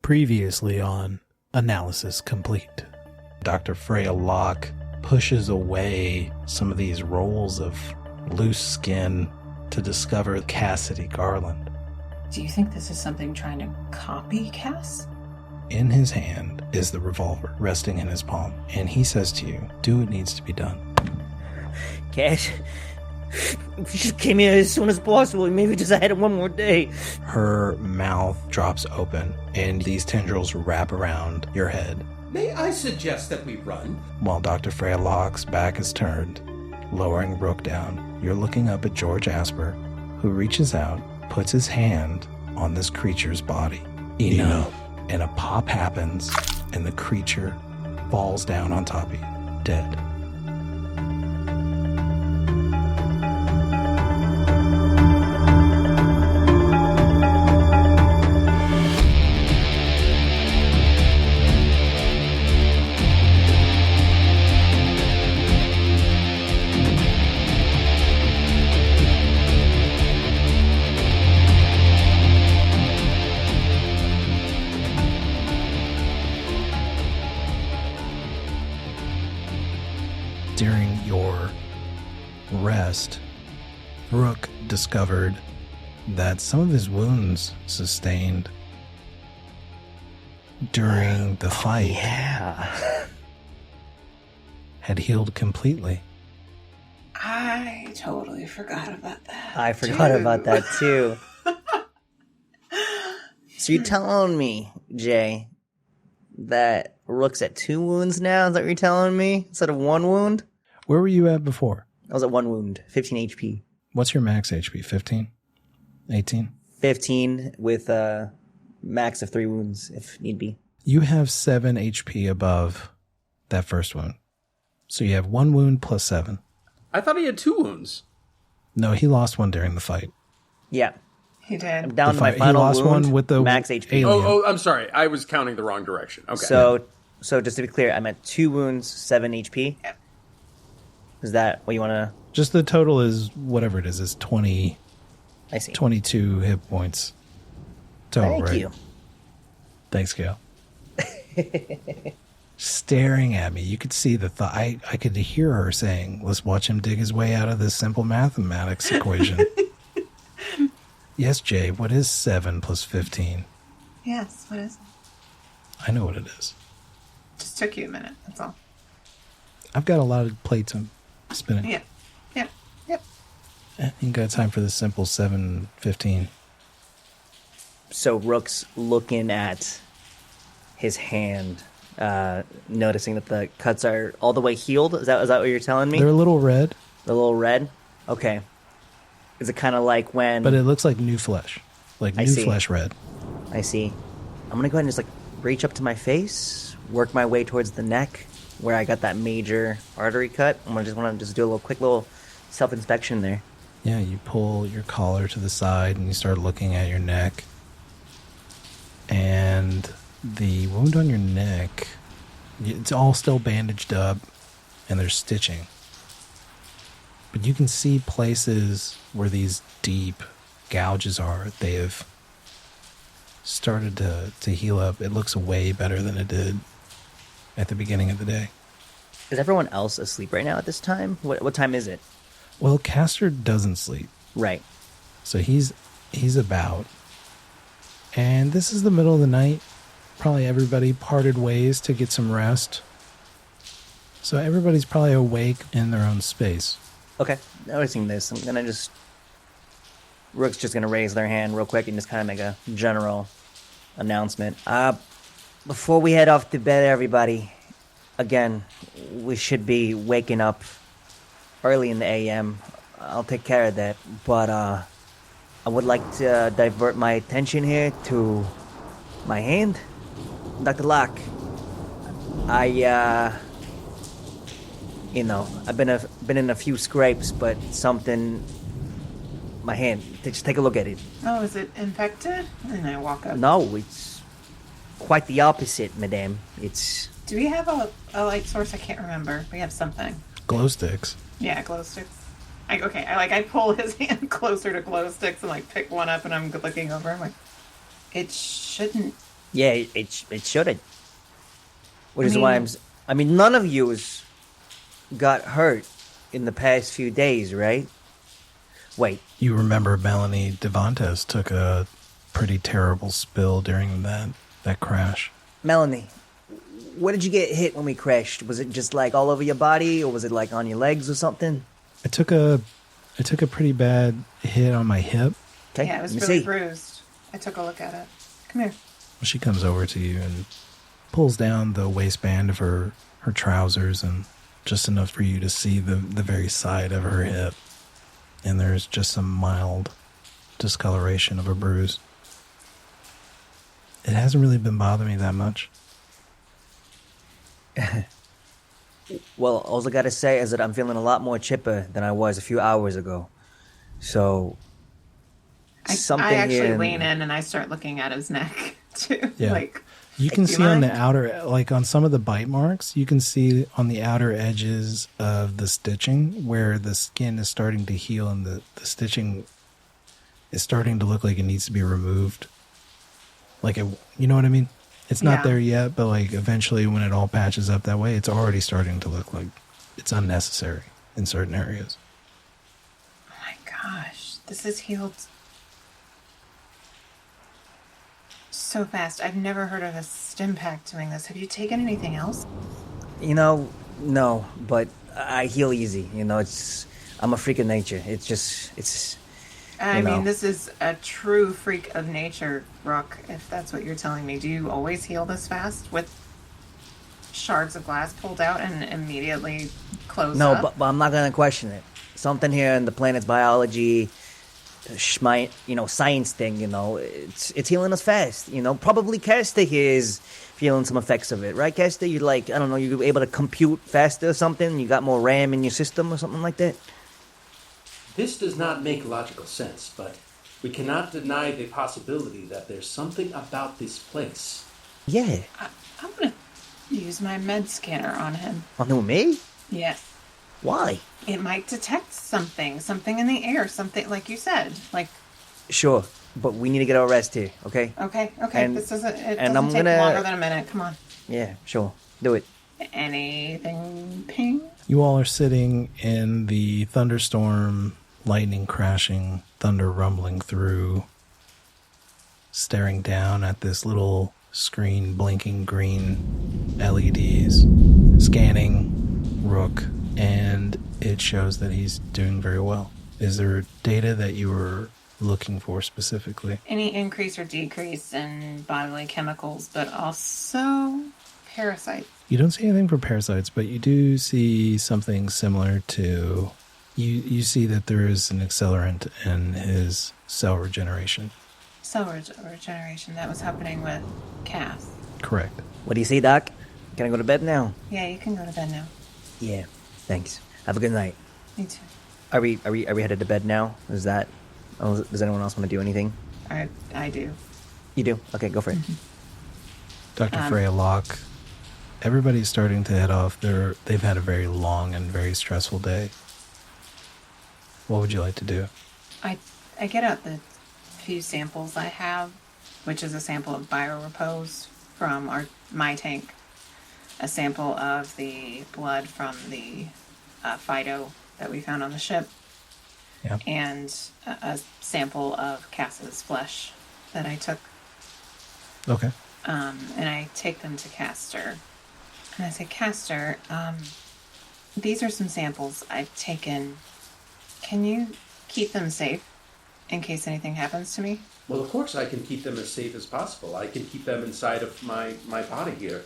Previously on Analysis Complete. Dr. Freya Locke pushes away some of these rolls of loose skin to discover Cassidy Garland. Do you think this is something trying to copy Cass? In his hand is the revolver resting in his palm, and he says to you, do what needs to be done. Cass, if you just came here as soon as possible, maybe just I had it one more day. Her mouth drops open, and these tendrils wrap around your head. May I suggest that we run? While Dr. Freya Locke's back is turned, lowering Rook down, you're looking up at George Asper, who reaches out, puts his hand on this creature's body. Enough. And a pop happens, and the creature falls down on top of you, dead. During your rest, Rook discovered that some of his wounds sustained during the fight had healed completely. I totally forgot about that. I forgot about that too. So you're telling me, Jay, that Rook's at 2 wounds now? Is that what you're telling me? Instead of 1 wound? Where were you at before? I was at 1 wound, 15 HP. What's your max HP? 15? 18? 15 with a max of 3 wounds if need be. You have 7 HP above that first wound. So you have 1 wound plus 7. I thought he had 2 wounds. No, he lost one during the fight. Yeah. He did. I'm down to my He final lost wound, one with the max HP. alien. Oh, I'm sorry. I was counting the wrong direction. Okay. So just to be clear, I'm at 2 wounds, 7 HP. Yep. Is that what you want to... Just the total is whatever it is 20, I see. 22 hit points total, Thank right? you. Thanks, Gail. Staring at me, you could see the thought. I could hear her saying, let's watch him dig his way out of this simple mathematics equation. Yes, Jay, what is 7 plus 15? Yes, what is it? I know what it is. Just took you a minute, that's all. I've got a lot of plates I'm spinning. Yep. You got time for the simple 7, 15. So Rook's looking at his hand, noticing that the cuts are all the way healed. Is that what you're telling me? They're a little red, They're a little red? Okay. Is it kind of like when... but it looks like new flesh. Like I new see. flesh red. I see. I'm going to go ahead and just reach up to my face, work my way towards the neck where I got that major artery cut. I'm going to just do a quick little self-inspection there. Yeah, you pull your collar to the side and you start looking at your neck. And the wound on your neck, it's all still bandaged up and there's stitching. But you can see places where these deep gouges are. They have started to heal up. It looks way better than it did at the beginning of the day. Is everyone else asleep right now at this time? What time is it? Well, Castor doesn't sleep. Right. So he's about. And this is the middle of the night. Probably everybody parted ways to get some rest. So everybody's probably awake in their own space. Okay. Noticing this, I'm going to just... Rook's just going to raise their hand real quick and just kind of make a general announcement. Before we head off to bed, everybody, again, we should be waking up early in the AM. I'll take care of that. But I would like to divert my attention here to my hand. Dr. Locke, I've been in a few scrapes, but something... My hand. Just take a look at it. Oh, is it infected? And I walk up. No, it's quite the opposite, madame. It's... Do we have a light source? I can't remember. We have something. Glow sticks. Yeah, glow sticks. I pull his hand closer to glow sticks and pick one up and I'm looking over. I'm like, it shouldn't Yeah, it shouldn't. Which is why I mean, none of you got hurt in the past few days, right? Wait, You remember Melanie Devantes took a pretty terrible spill during that crash. Melanie, where did you get hit when we crashed? Was it just like all over your body, or was it like on your legs or something? I took a pretty bad hit on my hip. Okay, Yeah, it was let me really see. bruised. I took a look at it. Come here. She comes over to you and pulls down the waistband of her trousers, and just enough for you to see the very side of her hip. And there's just some mild discoloration of a bruise. It hasn't really been bothering me that much. Well, all I gotta say is that I'm feeling a lot more chipper than I was a few hours ago. So, I something actually here. lean in and I start looking at his neck too. Yeah. Like, You can do you see on the mind? outer, like on some of the bite marks, you can see on the outer edges of the stitching where the skin is starting to heal and the stitching is starting to look like it needs to be removed. Like, you know what I mean? It's not Yeah. there yet, but like eventually when it all patches up that way, it's already starting to look like it's unnecessary in certain areas. oh my gosh, this is healed so fast. I've never heard of a stim pack doing this. Have you taken anything else? No, but I heal easy. I'm a freak of nature. I You know. mean, this is a true freak of nature, Rook, if that's what you're telling me. Do you always heal this fast with shards of glass pulled out and immediately close No, up? but I'm not gonna question it. Something here in the planet's biology, science thing. It's healing us fast. Probably Castor here is feeling some effects of it, right, Castor? You I don't know, you're able to compute faster or something. You got more RAM in your system or something like that. This does not make logical sense, but we cannot deny the possibility that there's something about this place. Yeah. I'm gonna use my med scanner on him. On who, me? Yes. Why? It might detect something in the air, something like you said. Like, Sure, but we need to get our rest here, okay? okay, And- this doesn't and I'm take gonna- longer than a minute. Come on. Yeah, sure. Do it. Anything ping? You all are sitting in the thunderstorm, lightning crashing, thunder rumbling through, staring down at this little screen blinking green LEDs, scanning Rook, and it shows that he's doing very well. Is there data that you were looking for specifically? Any increase or decrease in bodily chemicals, but also parasites. You don't see anything for parasites, but you do see something similar to... You see that there is an accelerant in his cell regeneration. Cell regeneration. That was happening with Cass. Correct. What do you see, Doc? Can I go to bed now? Yeah, you can go to bed now. Yeah. Thanks. Have a good night. Me too. Are we headed to bed now? Does anyone else want to do anything? I do. You do? Okay, go for it. Dr. Freya Locke, everybody's starting to head off. They've had a very long and very stressful day. What would you like to do? I get out the few samples I have, which is a sample of biorepose from my tank, a sample of the blood from the Fido that we found on the ship, Yeah. and a sample of Cass's flesh that I took. Okay. And I take them to Castor. And I say, Castor, these are some samples I've taken. Can you keep them safe in case anything happens to me? Well, of course I can keep them as safe as possible. I can keep them inside of my body here.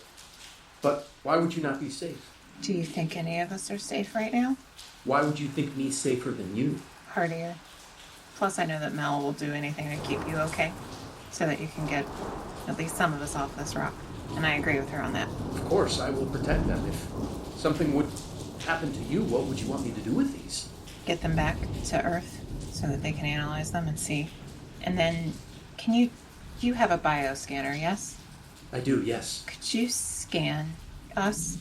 But why would you not be safe? Do you think any of us are safe right now? Why would you think me safer than you? Hardier. Plus, I know that Mel will do anything to keep you okay, so that you can get at least some of us off this rock. And I agree with her on that. Of course, I will protect them. If something would happen to you, what would you want me to do with these? Get them back to Earth so that they can analyze them and see. And then, you have a bioscanner, yes? I do, yes. Could you scan us?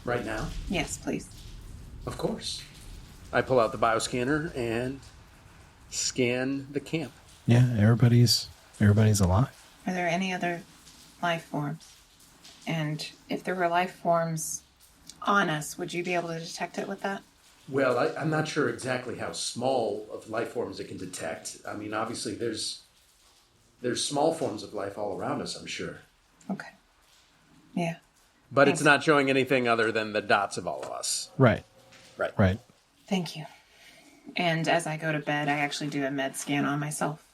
Right now? Yes, please. Of course. I pull out the bioscanner and scan the camp. Yeah, everybody's alive. Are there any other life forms. And if there were life forms on us, would you be able to detect it with that? Well, I'm not sure exactly how small of life forms it can detect. I mean, obviously, there's small forms of life all around us, I'm sure. Okay. Yeah. But Thanks. it's not showing anything other than the dots of all of us. Right. Right. Right. Thank you. And as I go to bed, I actually do a med scan on myself.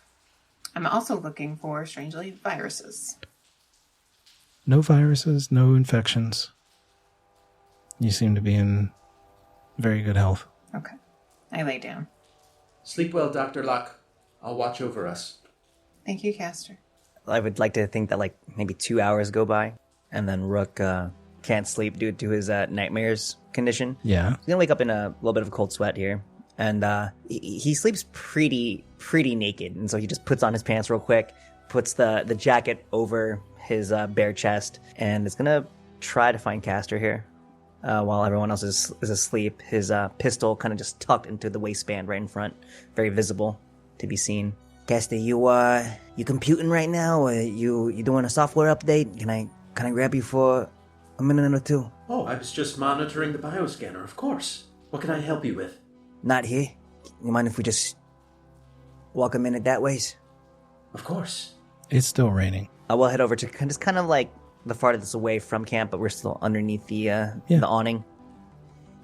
I'm also looking for, strangely, viruses. No viruses, no infections. You seem to be in very good health. Okay. I lay down. Sleep well, Dr. Locke. I'll watch over us. Thank you, Castor. I would like to think that like maybe 2 hours go by, and then Rook can't sleep due to his nightmares condition. Yeah. He's gonna wake up in a little bit of a cold sweat here, and he sleeps pretty naked, and so he just puts on his pants real quick, puts the jacket over his bare chest, and is gonna try to find Castor here while everyone else is asleep. His pistol kind of just tucked into the waistband right in front, very visible to be seen. Castor, you computing right now, or you doing a software update? Can I grab you for a minute or two? Oh, I was just monitoring the bioscanner, of course. What can I help you with? Not here. You mind if we just walk a minute that ways? Of course. It's still raining. I will head over to just kind of like the farthest away from camp, but we're still underneath the awning.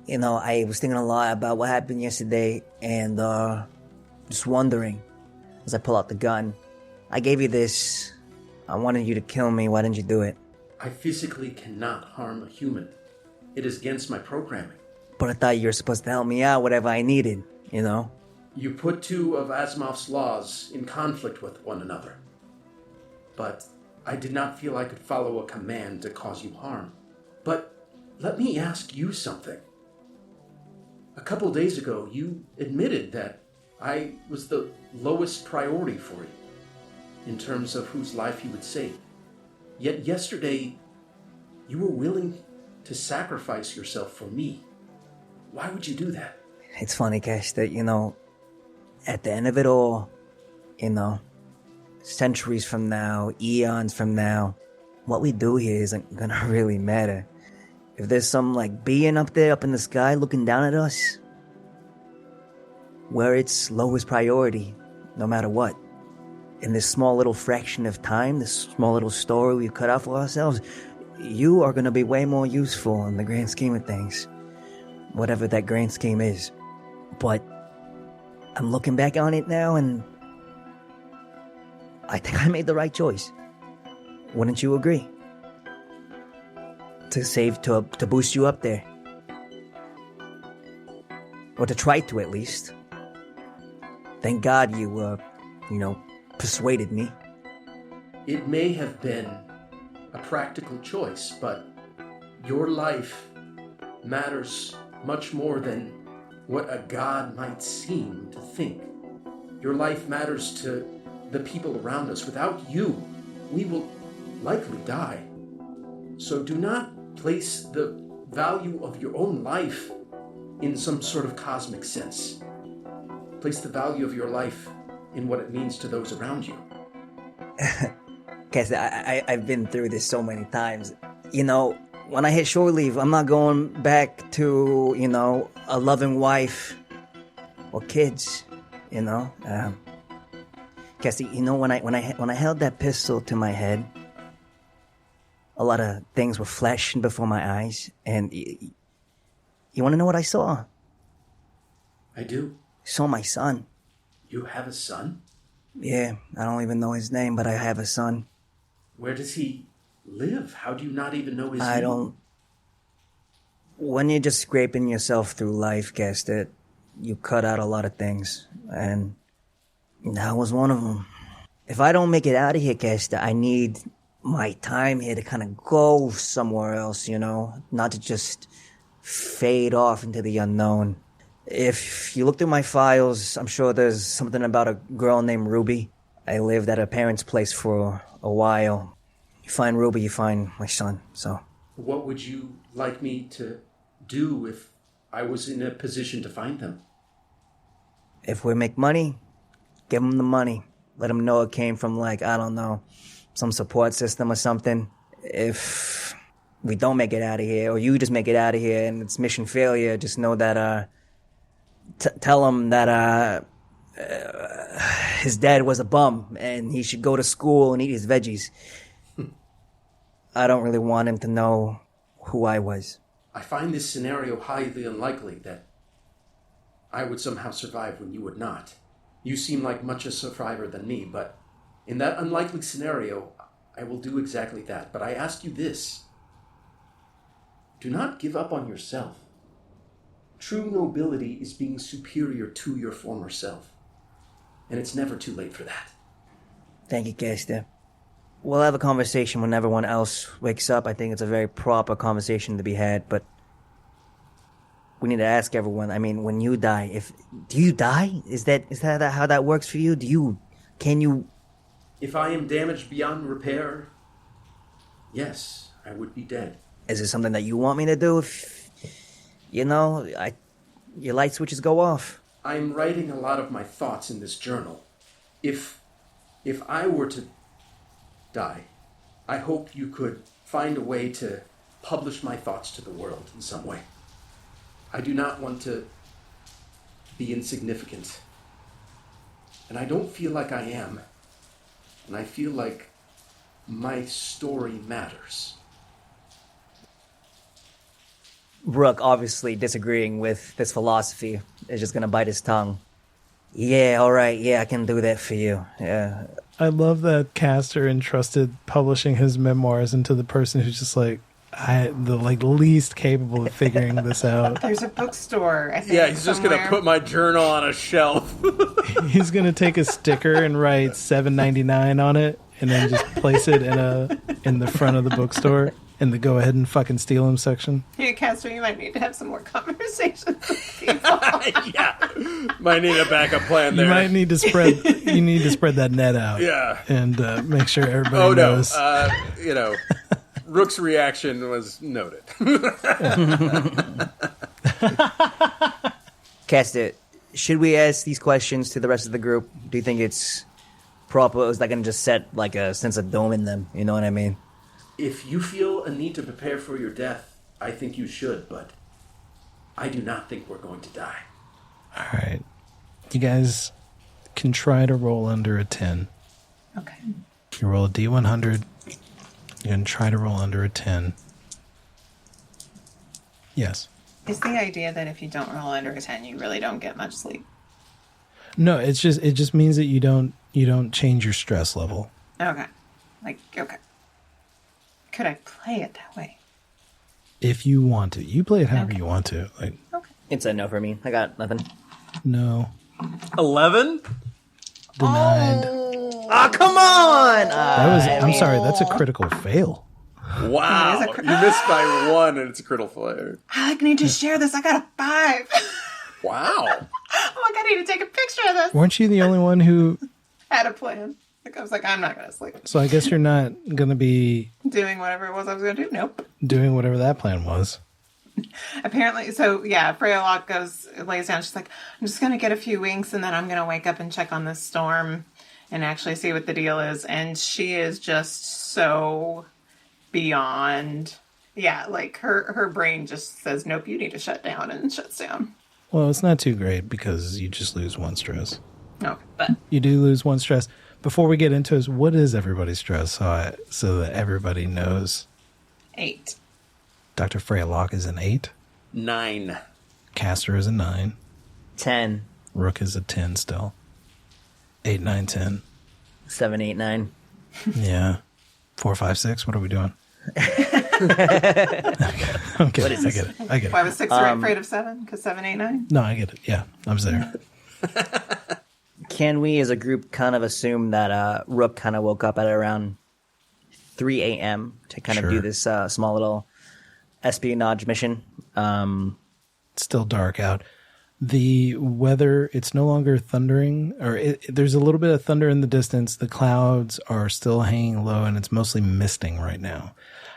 You know, I was thinking a lot about what happened yesterday, and just wondering, as I pull out the gun, I gave you this. I wanted you to kill me. Why didn't you do it? I physically cannot harm a human. It is against my programming. But I thought you were supposed to help me out, whatever I needed, you know? You put two of Asimov's laws in conflict with one another. But I did not feel I could follow a command to cause you harm. But let me ask you something. A couple days ago, you admitted that I was the lowest priority for you in terms of whose life you would save. Yet yesterday, you were willing to sacrifice yourself for me. Why would you do that? It's funny, Cash, that, you know, at the end of it all, you know, centuries from now, eons from now, what we do here isn't gonna really matter. If there's some, like, being up there, up in the sky, looking down at us, we're its lowest priority, no matter what. In this small little fraction of time, this small little story we've cut out for ourselves, you are gonna be way more useful in the grand scheme of things. Whatever that grand scheme is. But I'm looking back on it now, and I think I made the right choice. Wouldn't you agree? To boost you up there. Or to try to, at least. Thank God you, persuaded me. It may have been a practical choice, but your life matters much more than what a god might seem to think. Your life matters to the people around us. Without you, we will likely die. So do not place the value of your own life in some sort of cosmic sense. Place the value of your life in what it means to those around you. Cass, I've been through this so many times. You know, when I hit shore leave, I'm not going back to, a loving wife or kids, Cassie, when I held that pistol to my head, a lot of things were flashing before my eyes, and you want to know what I saw? I do. I saw my son. You have a son? Yeah, I don't even know his name, but I have a son. Where does he live? How do you not even know his name? I don't... When you're just scraping yourself through life, Castor, you cut out a lot of things, and that was one of them. If I don't make it out of here, Castor, I need my time here to kind of go somewhere else, not to just fade off into the unknown. If you look through my files, I'm sure there's something about a girl named Ruby. I lived at her parents' place for a while. You find Ruby, you find my son, so... What would you like me to do if I was in a position to find them? If we make money, give them the money. Let them know it came from, some support system or something. If we don't make it out of here, or you just make it out of here and it's mission failure, just know that, tell him that, his dad was a bum and he should go to school and eat his veggies. I don't really want him to know who I was. I find this scenario highly unlikely that I would somehow survive when you would not. You seem like much a survivor than me, but in that unlikely scenario, I will do exactly that. But I ask you this. Do not give up on yourself. True nobility is being superior to your former self. And it's never too late for that. Thank you, Castor. We'll have a conversation when everyone else wakes up. I think it's a very proper conversation to be had, but we need to ask everyone. I mean, when you die, do you die? Is that how that works for you? Can you? If I am damaged beyond repair, yes, I would be dead. Is it something that you want me to do? If, your light switches go off. I'm writing a lot of my thoughts in this journal. If I were to die, I hope you could find a way to publish my thoughts to the world in some way. I do not want to be insignificant. And I don't feel like I am. And I feel like my story matters. Rook, obviously disagreeing with this philosophy, is just going to bite his tongue. Yeah, all right. Yeah, I can do that for you. Yeah. I love that Castor entrusted publishing his memoirs into the person who's just like, least capable of figuring this out. There's a bookstore, I think. Yeah, he's just going to put my journal on a shelf. He's going to take a sticker and write $7.99 on it and then just place it in the front of the bookstore in the go ahead and fucking steal him section. Hey, Castor, you might need to have some more conversations with people. Yeah. Might need a backup plan there. You might need to spread that net out. Yeah. And make sure everybody knows. Rook's reaction was noted. Castor, should we ask these questions to the rest of the group? Do you think it's proper? Is that going to just set like a sense of doom in them? You know what I mean? If you feel a need to prepare for your death, I think you should, but I do not think we're going to die. All right. You guys can try to roll under a 10. Okay. You roll a D100. You can try to roll under a 10. Yes. Is the idea that if you don't roll under a 10, you really don't get much sleep? No, it just means that you don't change your stress level. Okay. Okay. Could I play it that way? If you want to. You play it however you want to. Okay. It's a no for me. I got nothing. No. 11? Denied. Oh, come on! I'm sorry, that's a critical fail. Wow. You missed by 1 and it's a critical failure. I need to share this. I got a 5. Wow. I need to take a picture of this. Weren't you the only one who Had a plan. I was like, I'm not going to sleep. So I guess you're not going to be Doing whatever it was I was going to do? Nope. doing whatever that plan was. Apparently, so yeah, Freya lays down. She's like, I'm just going to get a few winks and then I'm going to wake up and check on this storm and actually see what the deal is. And she is just so beyond, like her brain just says, nope, you need to shut down, and shuts down. Well, it's not too great because you just lose 1 stress. Okay, but You do lose 1 stress. Before we get into it, what is everybody's stress so that everybody knows? 8. Dr. Freya Locke is an 8. 9. Castor is a 9. 10. Rook is a 10 still. 8, 9, 10. 7, 8, 9. Yeah. 4, 5, 6. What are we doing? Okay, I get it. Why was 6 afraid of 7? Because 7, 8, 9? No, I get it. Yeah, I was there. Can we as a group kind of assume that Rook kind of woke up at around 3 a.m. to kind of do this small little espionage mission? It's still dark out. The weather, it's no longer thundering, or there's a little bit of thunder in the distance. The clouds are still hanging low, and it's mostly misting right now.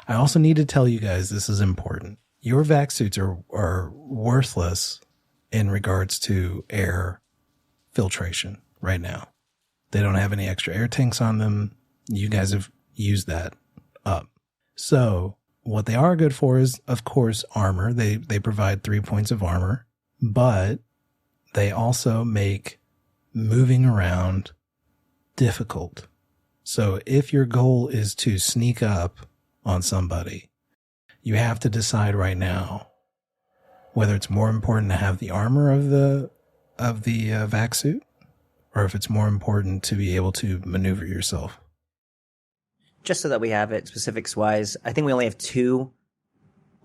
I also need to tell you guys, this is important. Your vac suits are worthless in regards to air filtration right now. They don't have any extra air tanks on them. You guys have use that up. So what they are good for is, of course, armor. They provide 3 points of armor, but they also make moving around difficult. So if your goal is to sneak up on somebody, you have to decide right now whether it's more important to have the armor of the vac suit, or if it's more important to be able to maneuver yourself. Just so that we have it specifics-wise, I think we only have 2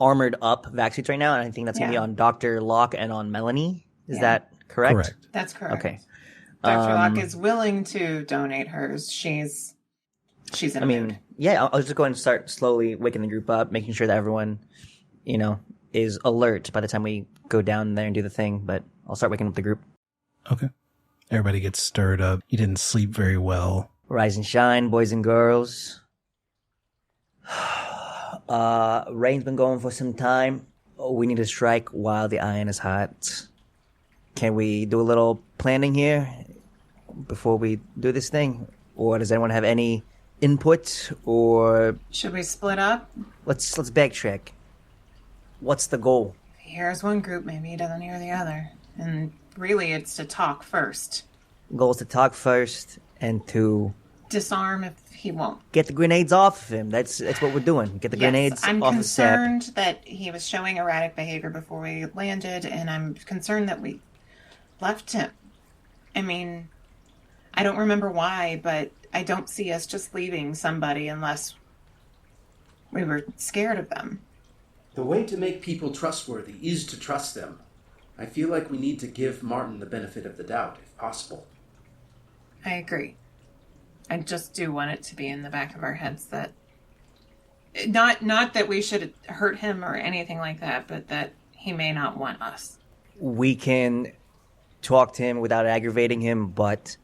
armored up vac suits right now, and I think that's going to be on Dr. Locke and on Melanie. Is that correct? Correct. That's correct. Okay. Dr. Locke is willing to donate hers. She's in a mood. Yeah, I'll just go ahead and start slowly waking the group up, making sure that everyone, is alert by the time we go down there and do the thing, but I'll start waking up the group. Okay. Everybody gets stirred up. You didn't sleep very well. Rise and shine, boys and girls. Rain's been going for some time. We need to strike while the iron is hot. Can we do a little planning here before we do this thing? Or does anyone have any input? Or Should we split up? let's backtrack. What's the goal? If he hears one group, maybe he doesn't hear the other. And really, it's to talk first. Goal is to talk first and to Disarm if he won't. get the grenades off of him. That's what we're doing. Get the grenades I'm off of Sapp. concerned that he was showing erratic behavior before we landed, and I'm concerned that we left him. I mean, I don't remember why, but I don't see us just leaving somebody unless we were scared of them. The way to make people trustworthy is to trust them. I feel like we need to give Martin the benefit of the doubt, if possible. I agree. I just do want it to be in the back of our heads that not that we should hurt him or anything like that, but that he may not want us. We can talk to him without aggravating him, but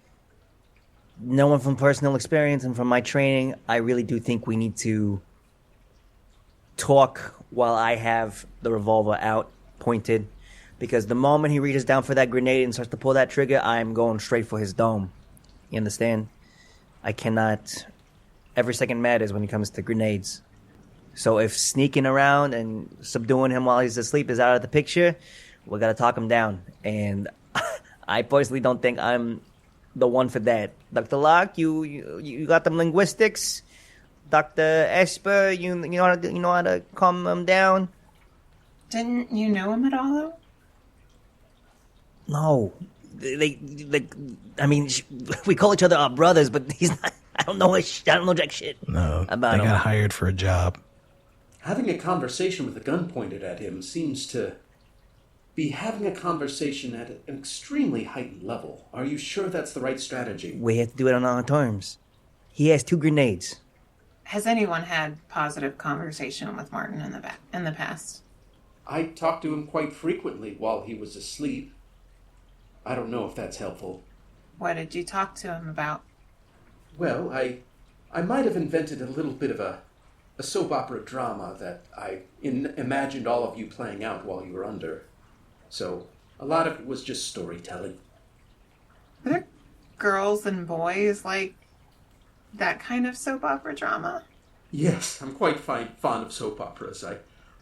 knowing from personal experience and from my training, I really do think we need to talk while I have the revolver out, pointed, because the moment he reaches down for that grenade and starts to pull that trigger, I'm going straight for his dome. You understand? I cannot... Every second matters when it comes to grenades. So if sneaking around and subduing him while he's asleep is out of the picture, we gotta talk him down. And I personally don't think I'm the one for that. Dr. Locke, you got them linguistics. Dr. Esper, you know how to calm him down. Didn't you know him at all, though? No, we call each other our brothers, but he's not. I don't know jack shit. No, about they him. got hired for a job. Having a conversation with a gun pointed at him seems to be having a conversation at an extremely heightened level. Are you sure that's the right strategy? We have to do it on our terms. He has 2 grenades. Has anyone had positive conversation with Martin in the past? I talked to him quite frequently while he was asleep. I don't know if that's helpful. What did you talk to him about? Well, I might have invented a little bit of a soap opera drama that I imagined all of you playing out while you were under. So, a lot of it was just storytelling. Are there girls and boys like that kind of soap opera drama? Yes, I'm quite fond of soap operas.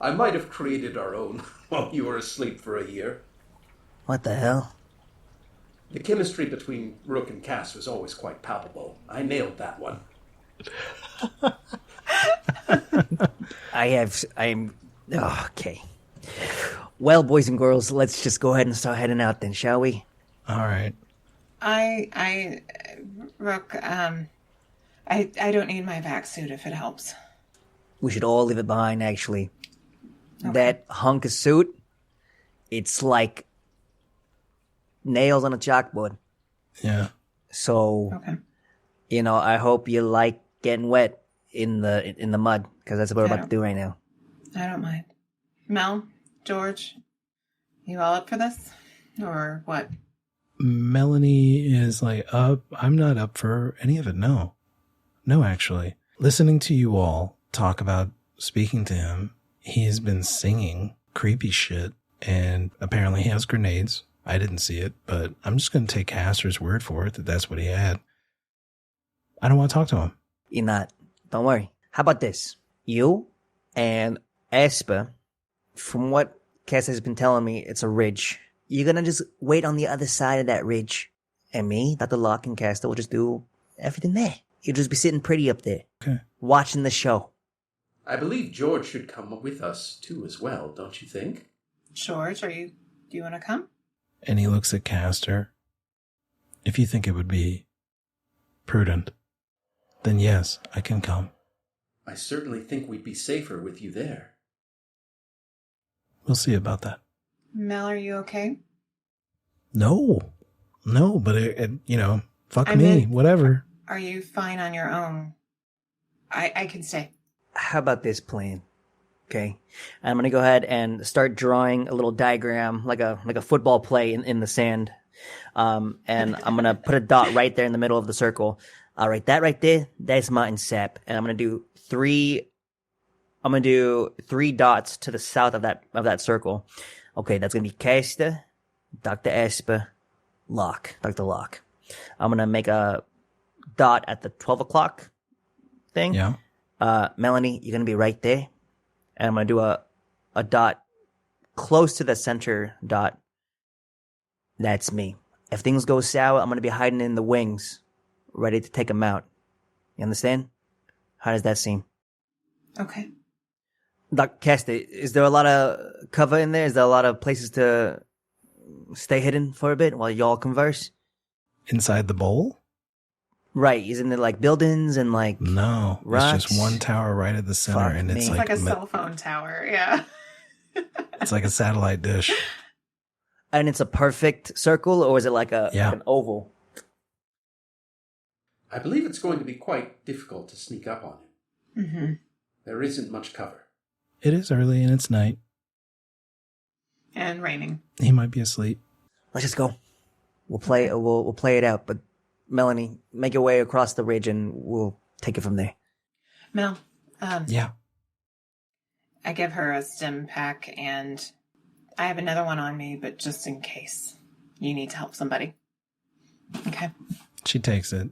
I might have created our own while you were asleep for a year. What the hell? The chemistry between Rook and Cass was always quite palpable. I nailed that one. Okay. Well, boys and girls, let's just go ahead and start heading out then, shall we? All right. Rook, I don't need my vac suit if it helps. We should all leave it behind, actually. Okay. That hunk of suit, it's like nails on a chalkboard. Yeah. So, Okay. I hope you like getting wet in the mud, because that's what we're about to do right now. I don't mind. Mel, George, you all up for this? Or what? Melanie is like, I'm not up for any of it. No, actually. Listening to you all talk about speaking to him, he's been singing creepy shit, and apparently he has grenades. I didn't see it, but I'm just going to take Castor's word for it that that's what he had. I don't want to talk to him. You're not Don't worry. How about this? You and Esper, from what Cass has been telling me, it's a ridge. You're gonna just wait on the other side of that ridge. And me, Dr. Locke, and Castor will just do everything there. You'll just be sitting pretty up there. Okay. Watching the show. I believe George should come with us, too, as well, don't you think? George, do you want to come? And he looks at Castor. If you think it would be prudent, then yes, I can come. I certainly think we'd be safer with you there. We'll see about that. Mel, are you okay? No, but fuck me, whatever. Are you fine on your own? I can stay. How about this plan? Okay. I'm going to go ahead and start drawing a little diagram, like a football play in the sand. And I'm going to put a dot right there in the middle of the circle. All right, that right there, that's Martin Sapp. And I'm going to do three dots to the south of that circle. Okay, that's going to be Castor, Dr. Esper, Dr. Locke. I'm going to make a dot at the 12 o'clock thing. Yeah. Melanie, you're going to be right there. And I'm going to do a dot close to the center dot. That's me. If things go sour, I'm going to be hiding in the wings, ready to take them out. You understand? How does that seem? Okay. Dr. Castor, is there a lot of cover in there? Is there a lot of places to stay hidden for a bit while y'all converse? Inside the bowl? Right. Isn't there like buildings and like No, rocks? it's just one tower right at the center, Fuck and me. it's It's like a me- cell phone tower, yeah. it's like a satellite dish. And it's a perfect circle, or is it like like an oval? I believe it's going to be quite difficult to sneak up on him. Mm-hmm. There isn't much cover. It is early and it's night. And raining. He might be asleep. Let's just go. We'll play. We'll play it out. But Melanie, make your way across the ridge, and we'll take it from there. Mel, Yeah. I give her a stim pack, and I have another one on me, but just in case you need to help somebody. Okay. She takes it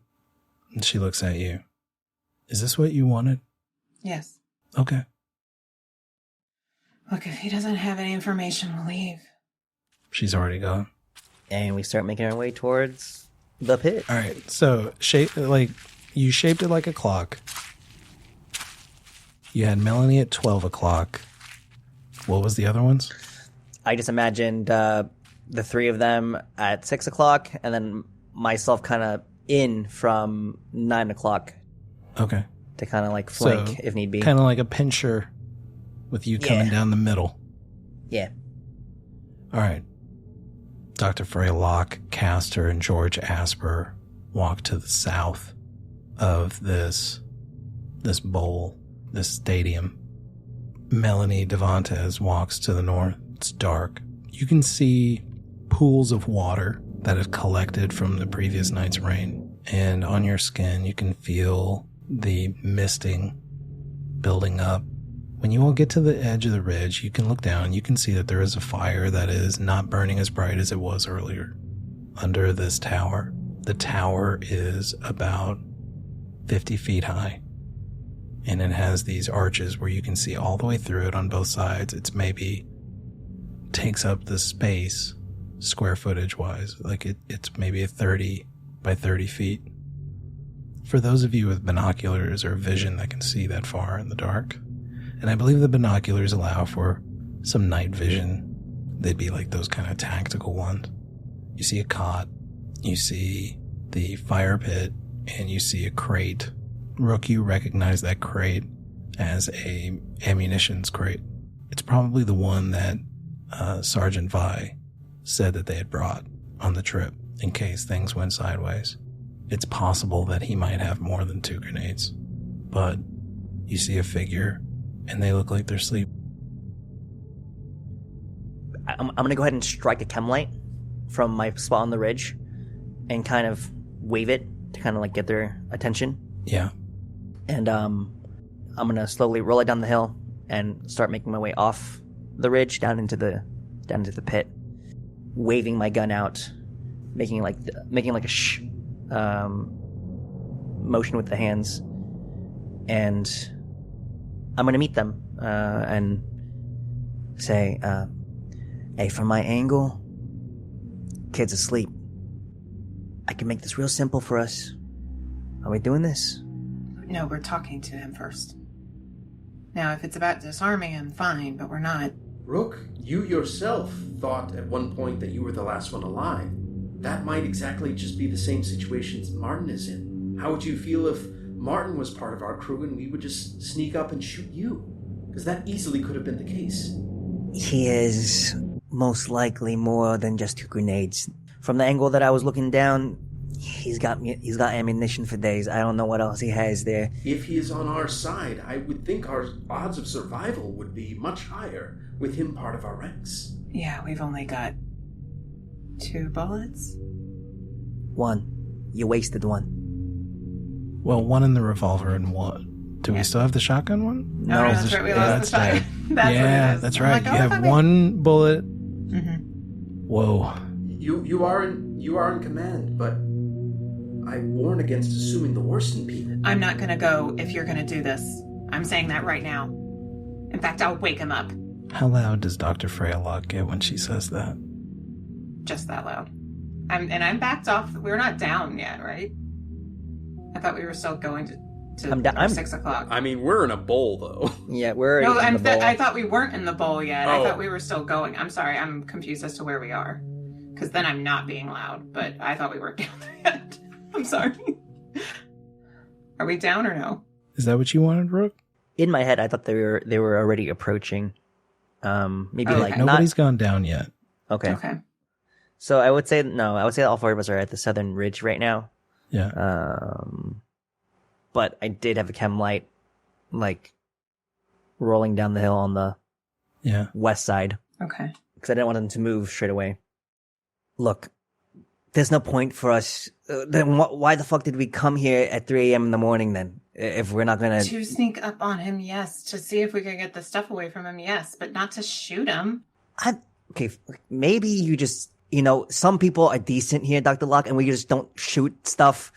and she looks at you. Is this what you wanted? Yes. Okay. Look, if he doesn't have any information, we'll leave. She's already gone. And we start making our way towards the pit. All right. So you shaped it like a clock. You had Melanie at 12 o'clock. What was the other ones? I just imagined the three of them at 6 o'clock, and then myself kind of in from 9 o'clock Okay. to kind of like flank So, if need be. Kind of like a pincher with you coming Yeah. down the middle. Yeah. All right. Dr. Freya Locke, Castor, and George Asper walk to the south of this bowl, this stadium. Melanie Devantez walks to the north. It's dark. You can see pools of water that have collected from the previous night's rain. And on your skin, you can feel the misting building up. When you all get to the edge of the ridge, you can look down. You can see that there is a fire that is not burning as bright as it was earlier under this tower. The tower is about 50 feet high, and it has these arches where you can see all the way through it on both sides. It's maybe takes up the space square footage wise. Like it's maybe a 30 by 30 feet. For those of you with binoculars or vision that can see that far in the dark, and I believe the binoculars allow for some night vision. They'd be like those kind of tactical ones. You see a cot, you see the fire pit, and you see a crate. Rook, you recognize that crate as a ammunitions crate. It's probably the one that Sergeant Vi said that they had brought on the trip in case things went sideways. It's possible that he might have more than 2 grenades, but you see a figure and they look like they're asleep. I'm going to go ahead and strike a chem light from my spot on the ridge and kind of wave it to kind of like get their attention. Yeah. And I'm going to slowly roll it down the hill and start making my way off the ridge down into the pit, waving my gun out, making like a shh motion with the hands. and I'm gonna meet them and say, hey, from my angle, kid's asleep. I can make this real simple for us. Are we doing this? No, we're talking to him first. Now, if it's about disarming him, fine, but we're not. Rook, you yourself thought at one point that you were the last one alive. That might exactly just be the same situation Martin is in. How would you feel if Martin was part of our crew and we would just sneak up and shoot you? Because that easily could have been the case. He is most likely more than just 2 grenades. From the angle that I was looking down, he's got ammunition for days. I don't know what else he has there. If he is on our side, I would think our odds of survival would be much higher with him part of our ranks. Yeah, we've only got 2 bullets. 1. You wasted 1. Well, 1 in the revolver and 1. Do we still have the shotgun one? No, that's right. We lost the shotgun. That's what it is. That's right. You have 1 bullet. Mm-hmm. Whoa. You are in command, but I warn against assuming the worst in people. I'm not gonna go if you're gonna do this. I'm saying that right now. In fact, I'll wake him up. How loud does Dr. Freya get when she says that? Just that loud. I'm backed off. We're not down yet, right? I thought we were still going to I'm 6 o'clock. I mean, we're in a bowl, though. Yeah, we're No, in the bowl. I thought we weren't in the bowl yet. Oh. I thought we were still going. I'm sorry. I'm confused as to where we are. Because then I'm not being loud, but I thought we weren't down there yet. I'm sorry. Are we down or no? Is that what you wanted, Rook? In my head, I thought they were already approaching. Maybe Okay. like Nobody's gone down yet. Okay. Okay. So I would say all 4 of us are at the southern ridge right now. Yeah. But I did have a chem light, like, rolling down the hill on the west side. Okay. Because I didn't want them to move straight away. Look, there's no point for us. Then why the fuck did we come here at 3 a.m. in the morning then? If we're not gonna... To sneak up on him, yes. To see if we could get the stuff away from him, yes. But not to shoot him. Okay, maybe you just... some people are decent here, Dr. Locke, and we just don't shoot stuff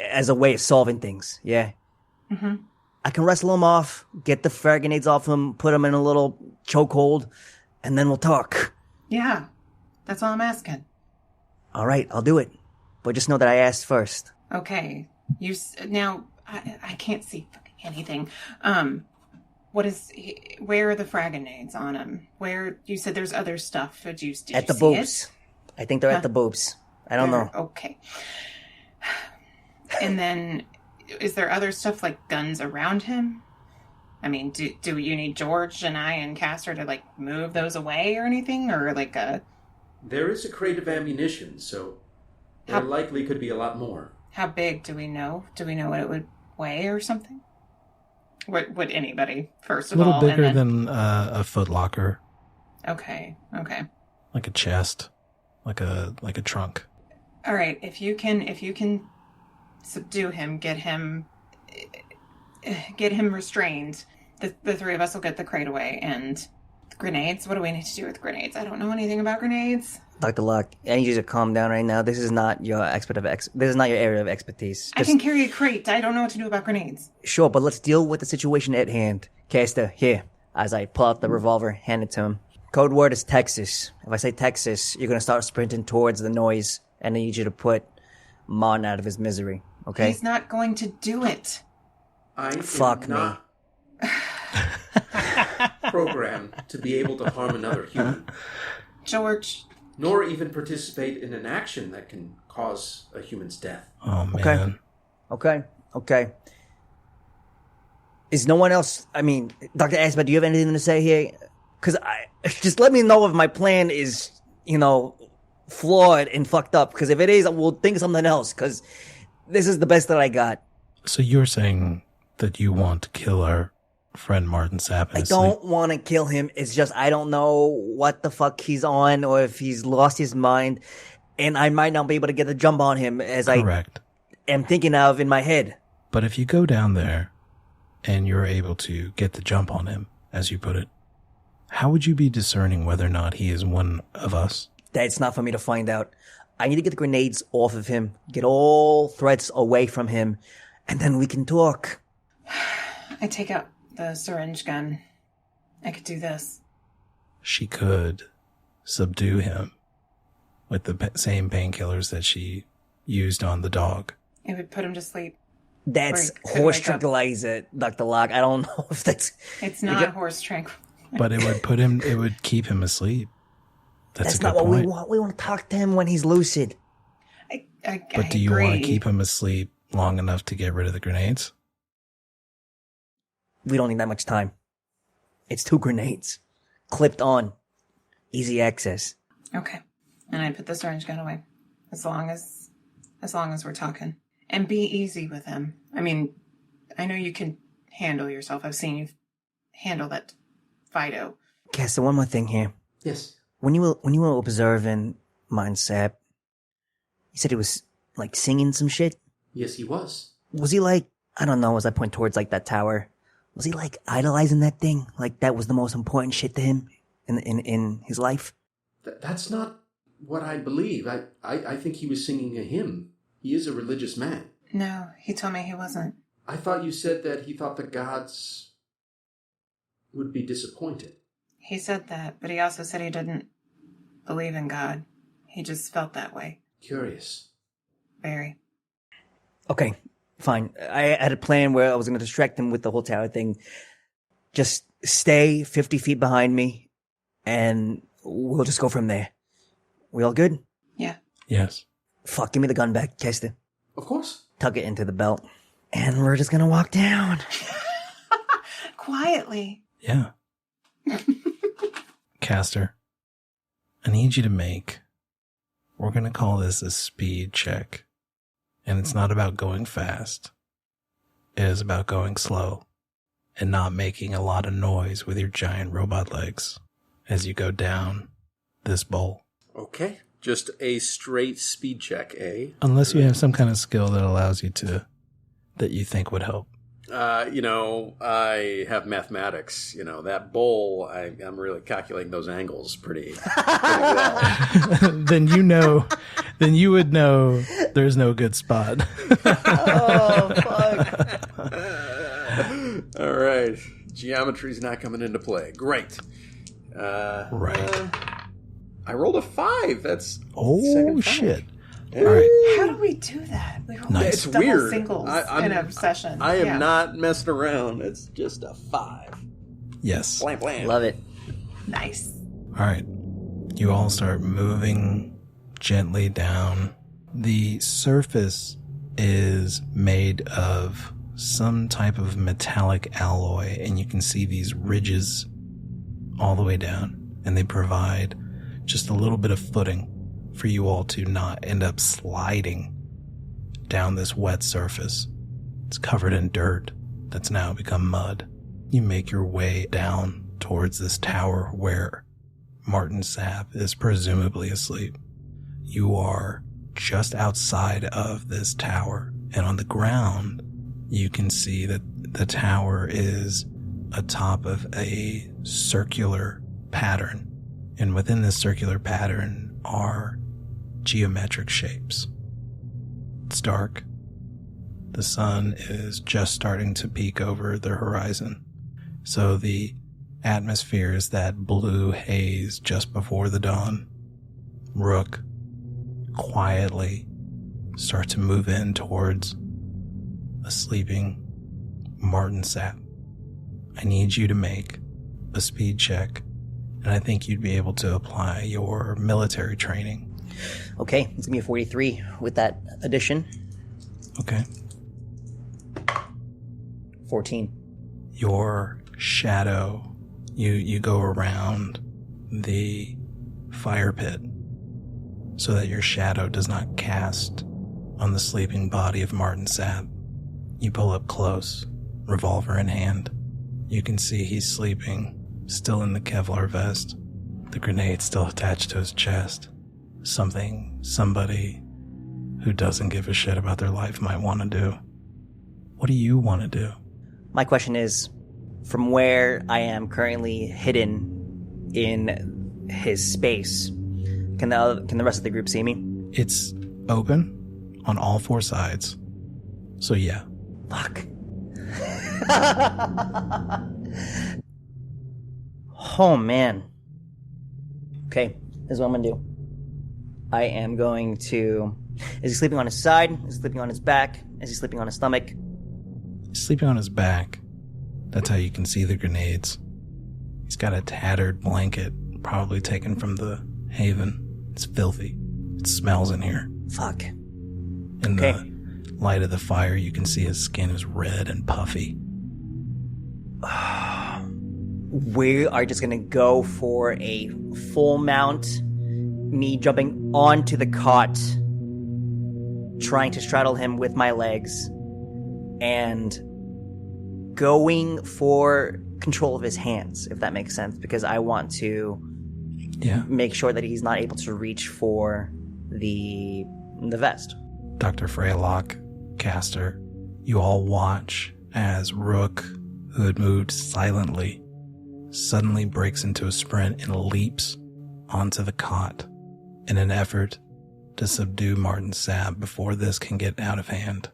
as a way of solving things, yeah? Mm-hmm. I can wrestle him off, get the frag grenades off him, put him in a little chokehold, and then we'll talk. Yeah. That's all I'm asking. All right, I'll do it. But just know that I asked first. Okay. Now, I can't see fucking anything. Where are the frag grenades on him? Where, you said there's other stuff. Did you At the see boobs. it? I think they're at the boobs. I don't know. Okay. And then, is there other stuff like guns around him? I mean, do you need George and I and Castor to like move those away or anything? Or like a... There is a crate of ammunition, so there likely could be a lot more. How big do we know? Do we know what it would weigh or something? What would anybody, first of all? A little bigger than a Foot Locker. Okay. Like a chest. Like a trunk. All right. If you can subdue him, get him restrained, the 3 of us will get the crate away. And grenades? What do we need to do with grenades? I don't know anything about grenades. Dr. Locke, I need you to calm down right now. This is not your this is not your area of expertise. I can carry a crate. I don't know what to do about grenades. Sure, but let's deal with the situation at hand. Castor, here. As I pull out the revolver, hand it to him. Code word is Texas. If I say Texas, you're gonna start sprinting towards the noise, and I need you to put Martin out of his misery, okay? He's not going to do it. Fuck am not programmed to be able to harm another human. George. Nor even participate in an action that can cause a human's death. Oh, man. Okay. Is no one else... I mean, Dr. Asma, do you have anything to say here? Because just let me know if my plan is, flawed and fucked up. Because if it is, we'll think of something else. Because this is the best that I got. So you're saying that you want to kill our friend Martin Sapp? I don't want to kill him. It's just I don't know what the fuck he's on or if he's lost his mind. And I might not be able to get the jump on him as Correct. I am thinking of in my head. But if you go down there and you're able to get the jump on him, as you put it, how would you be discerning whether or not he is one of us? That's not for me to find out. I need to get the grenades off of him, get all threats away from him, and then we can talk. I take out the syringe gun. I could do this. She could subdue him with the same painkillers that she used on the dog. It would put him to sleep. That's Or he could horse wake up. tranquilizer, Dr. Locke. I don't know if that's... It's not horse tranquil. But it would keep him asleep. That's a not good what we point. want. We want to talk to him when he's lucid. But do you want to keep him asleep long enough to get rid of the grenades? We don't need that much time. It's 2 grenades. Clipped on. Easy access. Okay. And I put the syringe gun away. As long as we're talking. And be easy with him. I mean, I know you can handle yourself. I've seen you handle that Fido. Castor, one more thing here. Yes. When you were observing Martin Sapp, you said he was, like, singing some shit? Yes, he was. Was he, like, I don't know, as I point towards, like, that tower, was he, like, idolizing that thing? Like, that was the most important shit to him in his life? That's not what I believe. I think he was singing a hymn. He is a religious man. No, he told me he wasn't. I thought you said that he thought the gods would be disappointed. He said that, but he also said he didn't believe in God. He just felt that way. Curious. Very. Okay, fine. I had a plan where I was going to distract him with the whole tower thing. Just stay 50 feet behind me, and we'll just go from there. We all good? Yeah. Yes. Fuck, give me the gun back, Castor. Of course. Tuck it into the belt. And we're just going to walk down. Quietly. Yeah. Castor, I need you to we're going to call this a speed check. And it's not about going fast. It is about going slow and not making a lot of noise with your giant robot legs as you go down this bowl. Okay. Just a straight speed check, eh? Unless you have some kind of skill that allows you to, that you think would help. I have mathematics. That bowl, I'm really calculating those angles pretty well. Then you would know there's no good spot. Oh, fuck. All right. Geometry's not coming into play. Great. Right. I rolled a 5. That's Oh, second 5. shit. Yeah. All right. How do we do that? We roll Nice. It's double weird. singles I'm- in a session. I am Yeah. not messing around. It's just a 5. Yes. Blam, blam. Love it. Nice. All right. You all start moving gently down. The surface is made of some type of metallic alloy, and you can see these ridges all the way down, and they provide just a little bit of footing for you all to not end up sliding down this wet surface. It's covered in dirt that's now become mud. You make your way down towards this tower where Martin Sapp is presumably asleep. You are just outside of this tower, and on the ground, you can see that the tower is atop of a circular pattern. And within this circular pattern are geometric shapes. It's dark. The sun is just starting to peek over the horizon. So the atmosphere is that blue haze just before the dawn. Rook quietly start to move in towards a sleeping Martin Sapp. I need you to make a speed check, and I think you'd be able to apply your military training. Okay, it's going to be a 43 with that addition. Okay. 14. Your shadow, you go around the fire pit so that your shadow does not cast on the sleeping body of Martin Sapp. You pull up close, revolver in hand. You can see he's sleeping, still in the Kevlar vest, the grenade still attached to his chest. Somebody who doesn't give a shit about their life might want to do. What do you want to do? My question is, from where I am currently hidden in his space, can the rest of the group see me? It's open on all 4 sides. So yeah. Fuck. Oh, man. Okay, this is what I'm gonna do. I am going to... Is he sleeping on his side? Is he sleeping on his back? Is he sleeping on his stomach? He's sleeping on his back. That's how you can see the grenades. He's got a tattered blanket, probably taken from the Haven. It's filthy. It smells in here. Fuck. In Okay. the light of the fire, you can see his skin is red and puffy. We are just gonna go for a full mount. Me jumping onto the cot, trying to straddle him with my legs, and going for control of his hands, if that makes sense, because I want to make sure that he's not able to reach for the vest. Dr. Freya, Castor, you all watch as Rook, who had moved silently, suddenly breaks into a sprint and leaps onto the cot in an effort to subdue Martin Sapp before this can get out of hand.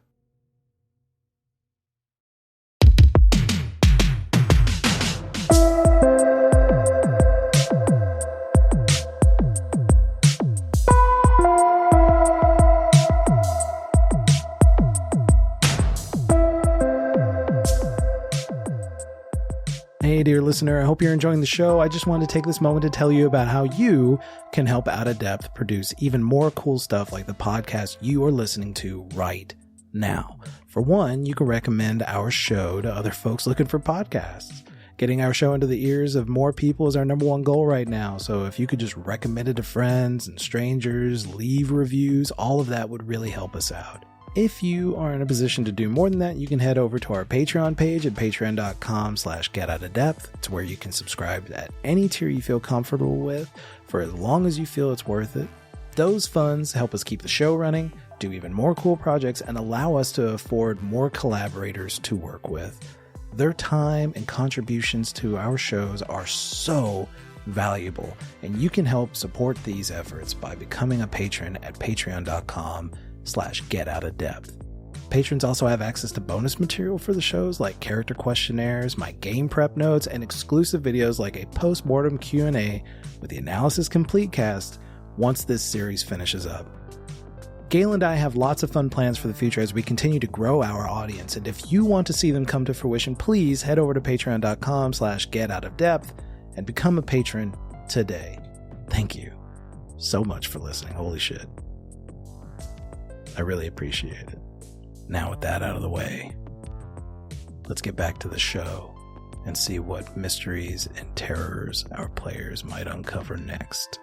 Hey, dear listener, I hope you're enjoying the show. I just wanted to take this moment to tell you about how you can help Out of Depth produce even more cool stuff like the podcast you are listening to right now. For one, you can recommend our show to other folks looking for podcasts. Getting our show into the ears of more people is our number one goal right now. So if you could just recommend it to friends and strangers, leave reviews, all of that would really help us out. If you are in a position to do more than that, you can head over to our Patreon page at patreon.com/getoutofdepth. It's where you can subscribe at any tier you feel comfortable with for as long as you feel it's worth it. Those funds help us keep the show running, do even more cool projects, and allow us to afford more collaborators to work with. Their time and contributions to our shows are so valuable, and you can help support these efforts by becoming a patron at patreon.com/getoutofdepth. Patrons also have access to bonus material for the shows like character questionnaires, my game prep notes, and exclusive videos like a post-mortem Q&A with the Analysis Complete cast once this series finishes up. Gail and I have lots of fun plans for the future as we continue to grow our audience, and if you want to see them come to fruition, please head over to patreon.com/getoutofdepth and become a patron today. Thank you so much for listening. Holy shit. I really appreciate it. Now with that out of the way, let's get back to the show and see what mysteries and terrors our players might uncover next.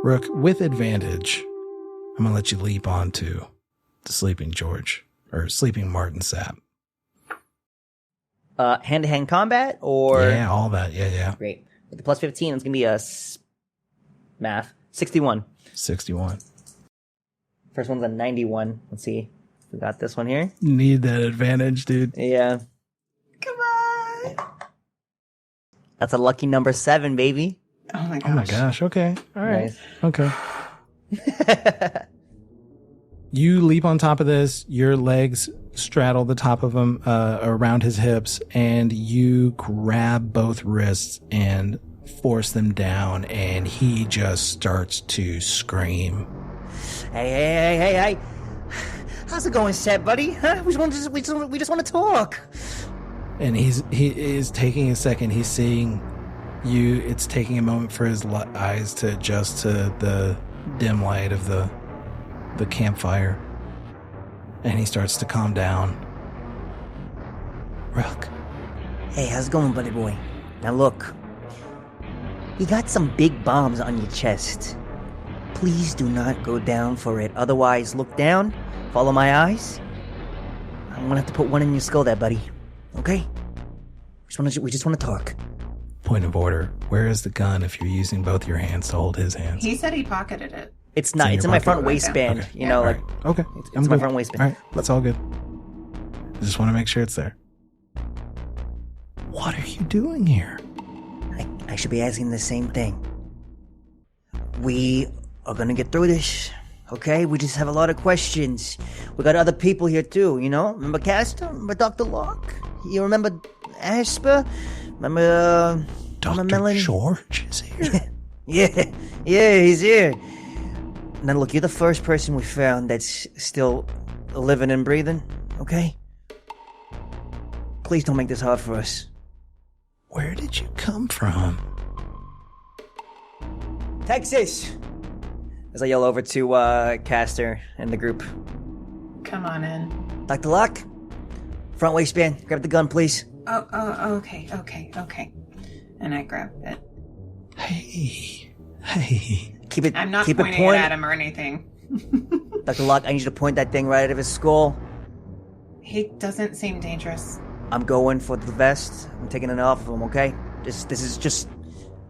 Rook, with advantage, I'm going to let you leap onto the sleeping George, or sleeping Martin Sapp. Hand-to-hand combat, or... Yeah, all that. Yeah. Great. With the plus 15, it's going to be a math. 61. 61. First one's a 91. Let's see. We got this one here. Need that advantage, dude. Yeah. Come on. That's a lucky number 7, baby. Oh my gosh. Oh my gosh. Okay. All right. Nice. Okay. You leap on top of this. Your legs straddle the top of him around his hips, and you grab both wrists and force them down, and he just starts to scream. Hey. How's it going, Seb, buddy? Huh? We just want to talk. And he is taking a second. He's seeing you. It's taking a moment for his eyes to adjust to the dim light of the campfire, and he starts to calm down. Rook. Hey, how's it going, buddy boy? Now look, you got some big bombs on your chest. Please do not go down for it. Otherwise, look down, follow my eyes. I'm gonna have to put one in your skull there, buddy. Okay? We just want to talk. Point of order. Where is the gun if you're using both your hands to hold his hands? He said he pocketed it. It's not. It's in my front pocket? waistband. Okay. You know, All like right. Okay. it's my front waistband. All right. That's all good. Just want to make sure it's there. What are you doing here? I should be asking the same thing. We are gonna get through this, okay? We just have a lot of questions. We got other people here too, you know? Remember Castor? Remember Dr. Locke? You remember Asper? Remember Dr. Melanie? George is here? Yeah, he's here. Now look, you're the first person we found that's still living and breathing, okay? Please don't make this hard for us. Where did you come from? Texas! As I yell over to Castor and the group. Come on in. Dr. Locke, front waistband, grab the gun, please. Oh, okay. And I grab it. Hey. I'm not keep pointing it it at him or anything. Dr. Locke, I need you to point that thing right out of his skull. He doesn't seem dangerous. I'm going for the vest. I'm taking it off of him, okay? This is just...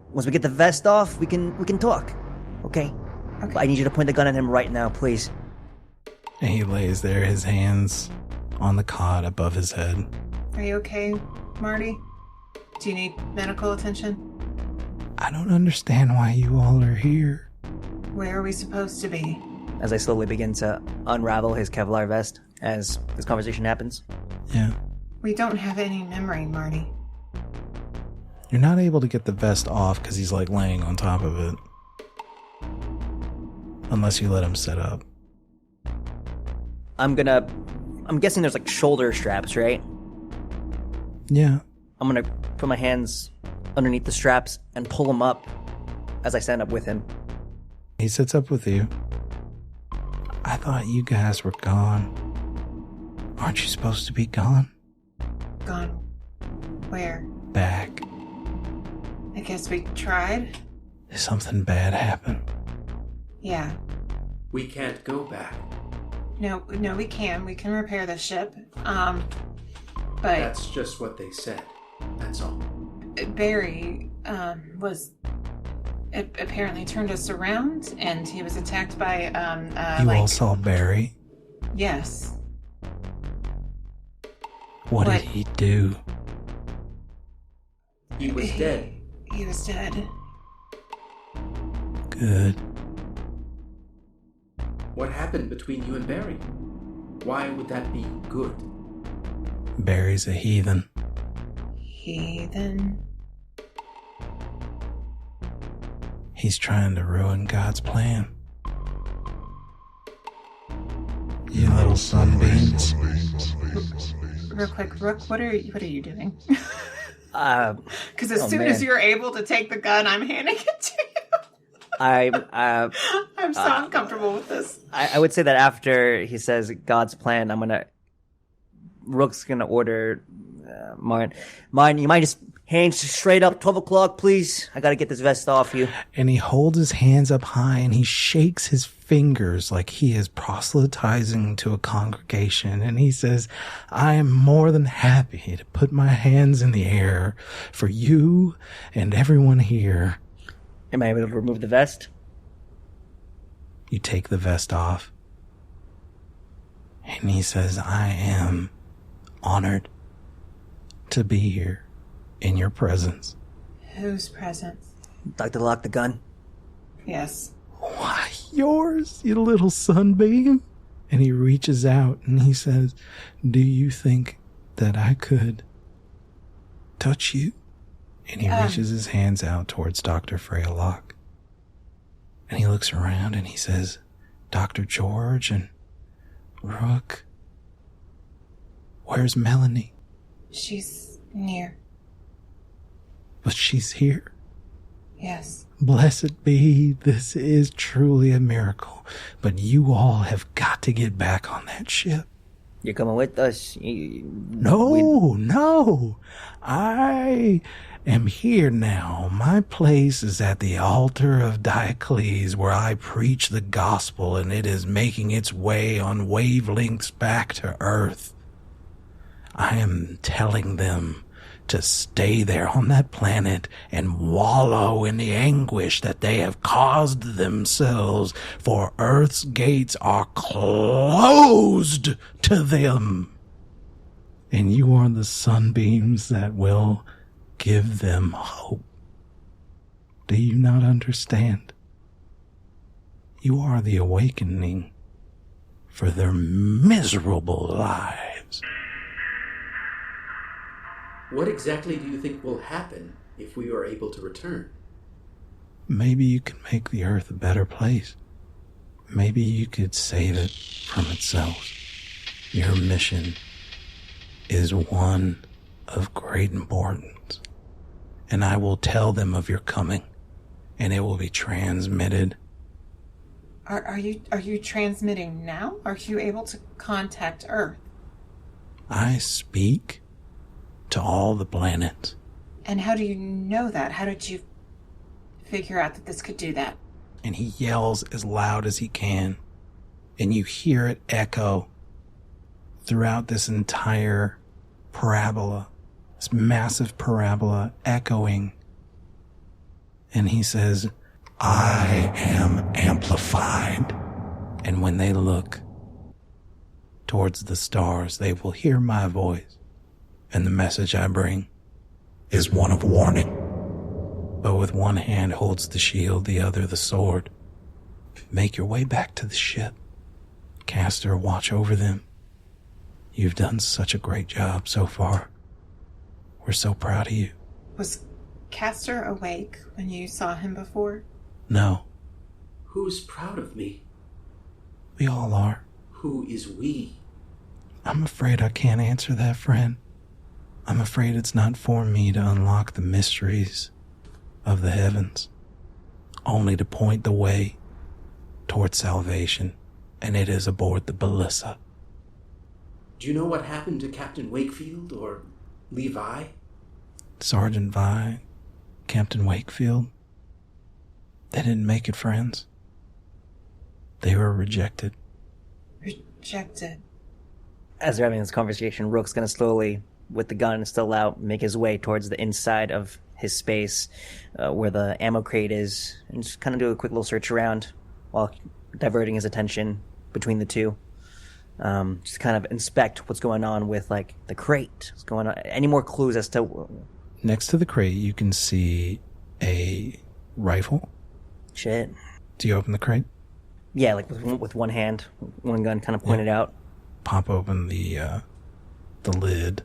Once we get the vest off, we can talk, okay? But I need you to point the gun at him right now, please. And he lays there, his hands on the cot above his head. Are you okay, Marty? Do you need medical attention? I don't understand why you all are here. Where are we supposed to be? As I slowly begin to unravel his Kevlar vest as this conversation happens. Yeah. We don't have any memory, Marty. You're not able to get the vest off because he's like laying on top of it. Unless you let him sit up. I'm guessing there's like shoulder straps, right? Yeah. I'm gonna put my hands underneath the straps and pull him up as I stand up with him. He sits up with you. I thought you guys were gone. Aren't you supposed to be gone? Gone. Where? Back. I guess we tried? Did something bad happen? Yeah. We can't go back. No, we can. We can repair the ship. But That's just what they said. That's all. Barry, it apparently turned us around, and he was attacked by, You all saw Barry? Yes. What did he do? He was dead. He was dead. Good. What happened between you and Barry? Why would that be good? Barry's a heathen. Heathen? He's trying to ruin God's plan. You little sunbeams. Real quick, Rook, what are you doing? Because as Oh, soon man. as you're able to take the gun, I'm handing it to you. I'm so uncomfortable with this. I would say that after he says God's plan, Rook's gonna order Martin, you might just hands straight up, 12 o'clock, please. I gotta get this vest off you. And he holds his hands up high and he shakes his fingers like he is proselytizing to a congregation. And he says, I am more than happy to put my hands in the air for you and everyone here. Am I able to remove the vest? You take the vest off. And he says, I am honored to be here in your presence. Whose presence? Dr. Locke, the gun. Yes. Why, yours, you little sunbeam. And he reaches out and he says, do you think that I could touch you? And he reaches his hands out towards Dr. Freya Locke. And he looks around and he says, Dr. George and Rook, where's Melanie? She's near. But she's here. Yes. Blessed be, this is truly a miracle. But you all have got to get back on that ship. You're coming with us. No. I am here now. My place is at the altar of Diocles, where I preach the gospel, and it is making its way on wavelengths back to Earth. I am telling them to stay there on that planet and wallow in the anguish that they have caused themselves, for Earth's gates are closed to them. And you are the sunbeams that will give them hope. Do you not understand? You are the awakening for their miserable lives. What exactly do you think will happen if we are able to return? Maybe you can make the earth a better place. Maybe you could save it from itself. Your mission is one of great importance. And I will tell them of your coming, and it will be transmitted. Are you transmitting now? Are you able to contact Earth? I speak to all the planets. And how do you know that? How did you figure out that this could do that? And he yells as loud as he can, and you hear it echo throughout this entire parabola, this massive parabola echoing. And he says, I am amplified. And when they look towards the stars, they will hear my voice. And the message I bring is one of warning. But with one hand holds the shield, the other the sword. Make your way back to the ship. Castor, watch over them. You've done such a great job so far. We're so proud of you. Was Castor awake when you saw him before? No, Who's proud of me? we all are. Who is we? I'm afraid I can't answer that, friend. I'm afraid it's not for me to unlock the mysteries of the heavens, only to point the way towards salvation, and it is aboard the Ballissa. Do you know what happened to Captain Wakefield or Levi? Sergeant Vi, Captain Wakefield, they didn't make it, friends. They were rejected. Rejected. As they're having this conversation, Rook's going to slowly, with the gun still out, make his way towards the inside of his space where the ammo crate is, and just kind of do a quick little search around while diverting his attention between the two. Just kind of inspect what's going on with, like, the crate. What's going on? Any more clues as to... Next to the crate, you can see a rifle. Shit. Do you open the crate? Yeah, like with one hand, one gun kind of pointed out. Pop open the lid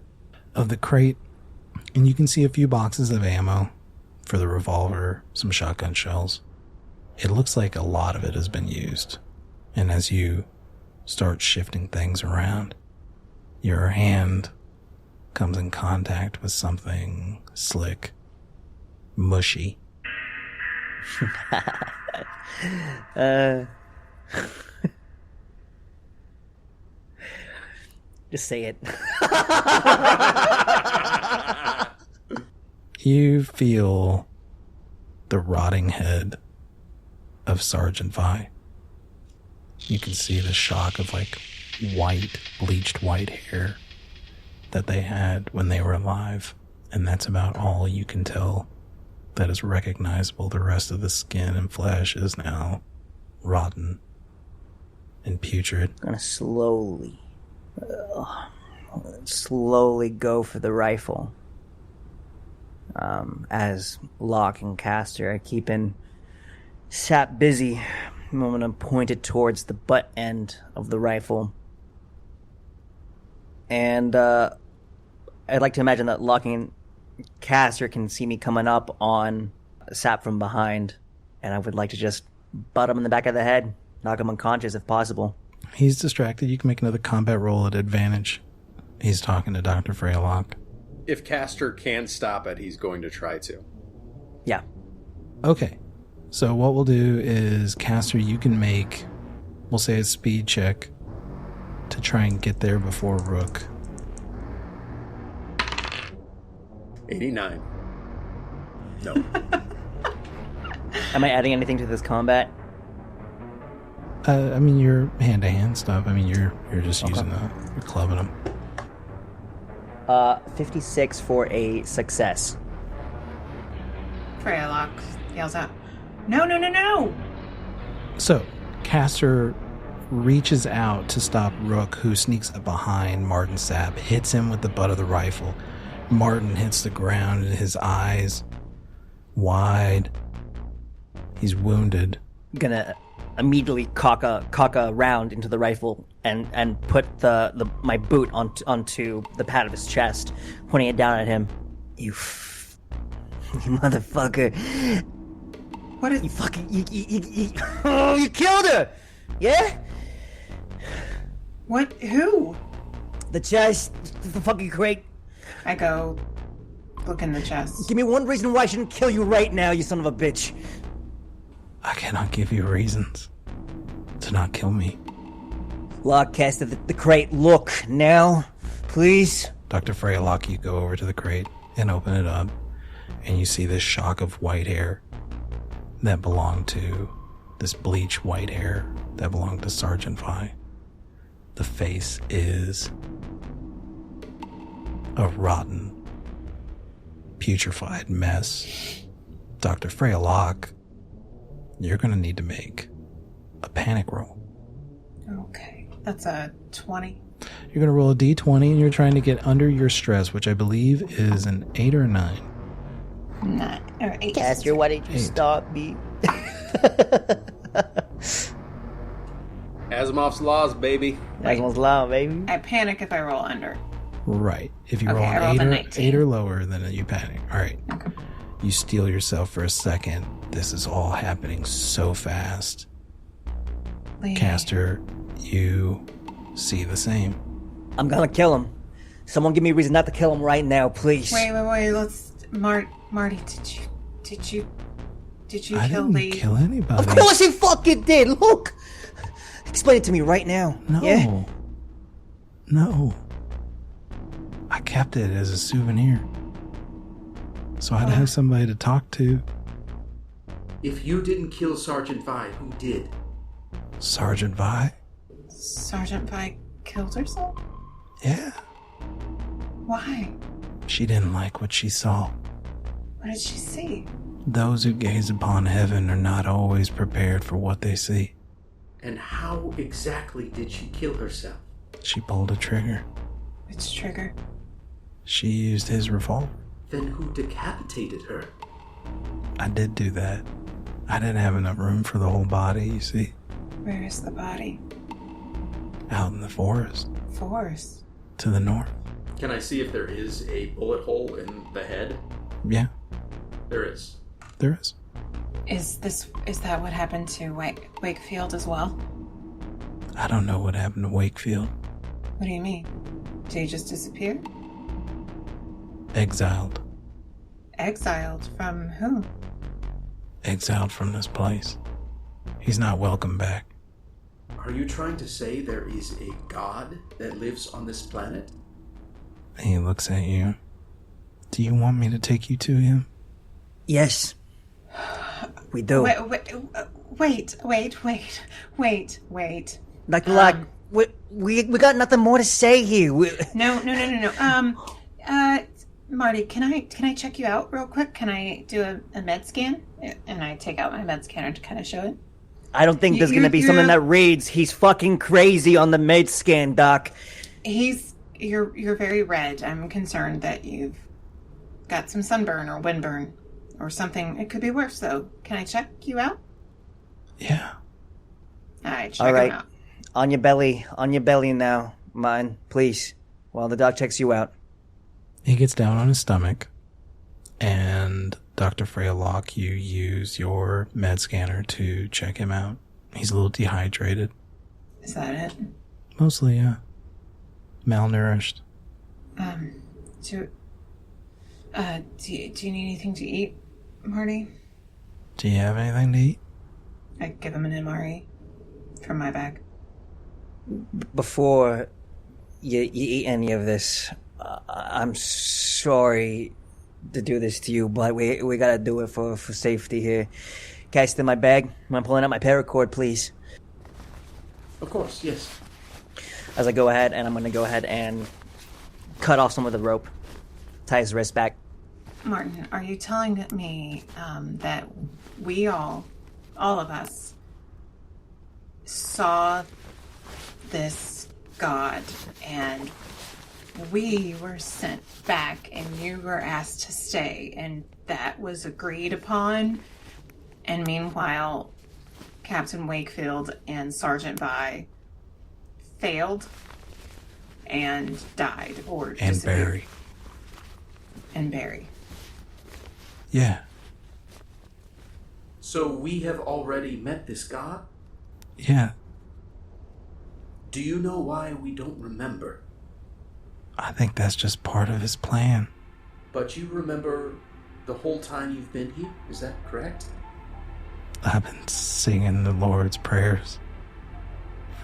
of the crate, and you can see a few boxes of ammo for the revolver, some shotgun shells. It looks like a lot of it has been used. And as you start shifting things around, your hand comes in contact with something slick, mushy. Just say it. You feel the rotting head of Sergeant Vi. You can see the shock of, like, white, bleached white hair that they had when they were alive. And that's about all you can tell that is recognizable. The rest of the skin and flesh is now rotten and putrid. I'm gonna slowly go for the rifle. As Locke and Castor are keeping Sapp busy, I'm gonna point it towards the butt end of the rifle. And I'd like to imagine that Locke and Castor can see me coming up on Sapp from behind, and I would like to just butt him in the back of the head, knock him unconscious if possible. He's distracted. You can make another combat roll at advantage. He's talking to Dr. Freya Locke. If Castor can stop it, he's going to try to. Yeah. Okay. So what we'll do is, Castor, you can make, we'll say, a speed check to try and get there before Rook. 89. No. Am I adding anything to this combat? I mean, you're hand-to-hand stuff. I mean, you're just using you're clubbing them. 56 for a success. Freya Locke yells out, No! So, Castor reaches out to stop Rook, who sneaks up behind Martin Sapp, hits him with the butt of the rifle. Martin hits the ground and his eyes wide. He's wounded. Gonna immediately cock a round into the rifle and put my boot onto the pad of his chest, pointing it down at him. You motherfucker! What is... You fucking you killed her! Yeah? What? Who? The chest, the fucking crate. I go look in the chest. Give me one reason why I shouldn't kill you right now, you son of a bitch. I cannot give you reasons to not kill me. Lock, Castor, the crate. Look, now, please. Dr. Freya Locke, you go over to the crate and open it up, and you see this shock of white hair that belonged to this bleach white hair that belonged to Sergeant Vi. The face is a rotten, putrefied mess. Dr. Freya Locke, you're going to need to make a panic roll. Okay. That's a 20. You're going to roll a d20 and you're trying to get under your stress, which I believe is an 8 or 9. 9 or 8. Castor, why did you 8. stop me? Asimov's laws, baby. That was loud, baby. I panic if I roll under. Right. If you Okay, roll I rolled a an 19. 8 or lower, then you panic. All right. Okay. You steel yourself for a second. This is all happening so fast. Lee. Castor, you see the same. I'm gonna kill him. Someone give me a reason not to kill him right now, please. Wait. Let's... Marty, did you I kill didn't Lee? kill anybody. Of course he fucking did. Look. Explain it to me right now. No. Yeah? No. I kept it as a souvenir. So I'd have somebody to talk to. If you didn't kill Sergeant Vi, who did? Sergeant Vi? Sergeant Vi killed herself? Yeah. Why? She didn't like what she saw. What did she see? Those who gaze upon heaven are not always prepared for what they see. And how exactly did she kill herself? She pulled a trigger. Which trigger? She used his revolver. Then who decapitated her? I did do that. I didn't have enough room for the whole body, you see. Where is the body? Out in the forest. Forest. To the north. Can I see if there is a bullet hole in the head? Yeah, There is. there is. Is that what happened to Wakefield as well? I don't know what happened to Wakefield. What do you mean? Did he just disappear? Exiled. Exiled from whom? Exiled from this place. He's not welcome back. Are you trying to say there is a god that lives on this planet? He looks at you. Do you want me to take you to him? Yes. We do. Wait. Dr. Locke, we got nothing more to say here. No. Marty, can I check you out real quick? Can I do a med scan? And I take out my med scanner to kind of show it. I don't think there's going to be something that reads, he's fucking crazy on the med scan, Doc. You're very red. I'm concerned that you've got some sunburn or windburn or something. It could be worse, though. Can I check you out? Yeah. All right, check him out. On your belly now, mine, please, while the doc checks you out. He gets down on his stomach, and Dr. Freya Locke, you use your med scanner to check him out. He's a little dehydrated. Is that it? Mostly, yeah. Malnourished. Do you need anything to eat, Marty? Do you have anything to eat? I give him an MRE from my bag. Before you eat any of this, I'm sorry to do this to you, but we gotta do it for safety here. Castor, in my bag. I'm pulling out my paracord, please. Of course, yes. As I go ahead, and I'm gonna go ahead and cut off some of the rope, tie his wrist back. Martin, are you telling me that we all of us, saw this god, and we were sent back, and you were asked to stay, and that was agreed upon. And meanwhile, Captain Wakefield and Sergeant Vi failed and died or And disappeared. Barry. And Barry. Yeah. So we have already met this god? Yeah. Do you know why we don't remember? I think that's just part of his plan. But you remember the whole time you've been here? Is that correct? I've been singing the Lord's prayers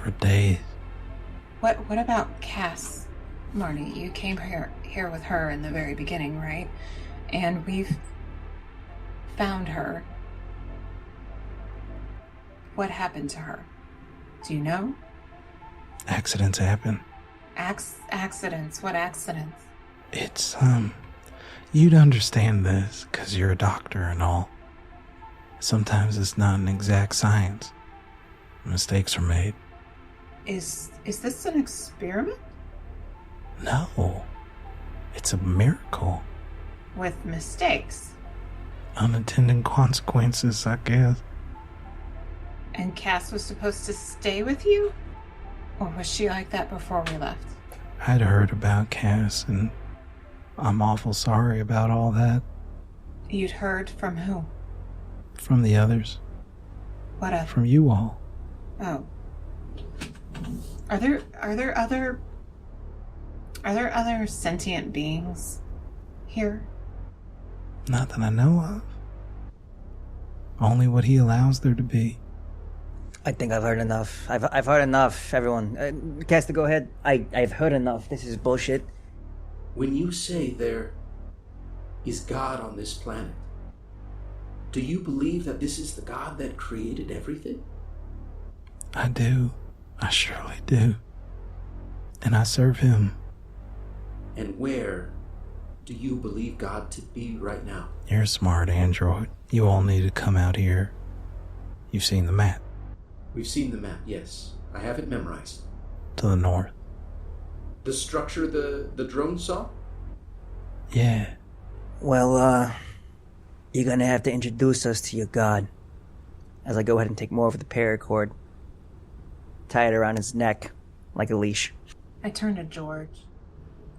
for days. What about Cass, Marty? You came here with her in the very beginning, right? And we've found her. What happened to her? Do you know? Accidents happen. Accidents? What accidents? It's, you'd understand this because you're a doctor and all. Sometimes it's not an exact science. Mistakes are made. Is this an experiment? No. It's a miracle. With mistakes? Unintended consequences, I guess. And Cass was supposed to stay with you? Or was she like that before we left? I'd heard about Cass, and I'm awful sorry about all that. You'd heard from who? From the others. What other? From you all. Oh. Are there other sentient beings here? Not that I know of. Only what he allows there to be. I think I've heard enough. I've heard enough, everyone. Castor, go ahead. I've heard enough. This is bullshit. When you say there is God on this planet, do you believe that this is the God that created everything? I do. I surely do. And I serve him. And where do you believe God to be right now? You're a smart android. You all need to come out here. You've seen the map. We've seen the map, yes. I have it memorized. To the north. The structure the drone saw? Yeah. Well, you're gonna have to introduce us to your god. As I go ahead and take more of the paracord, tie it around his neck like a leash. I turn to George.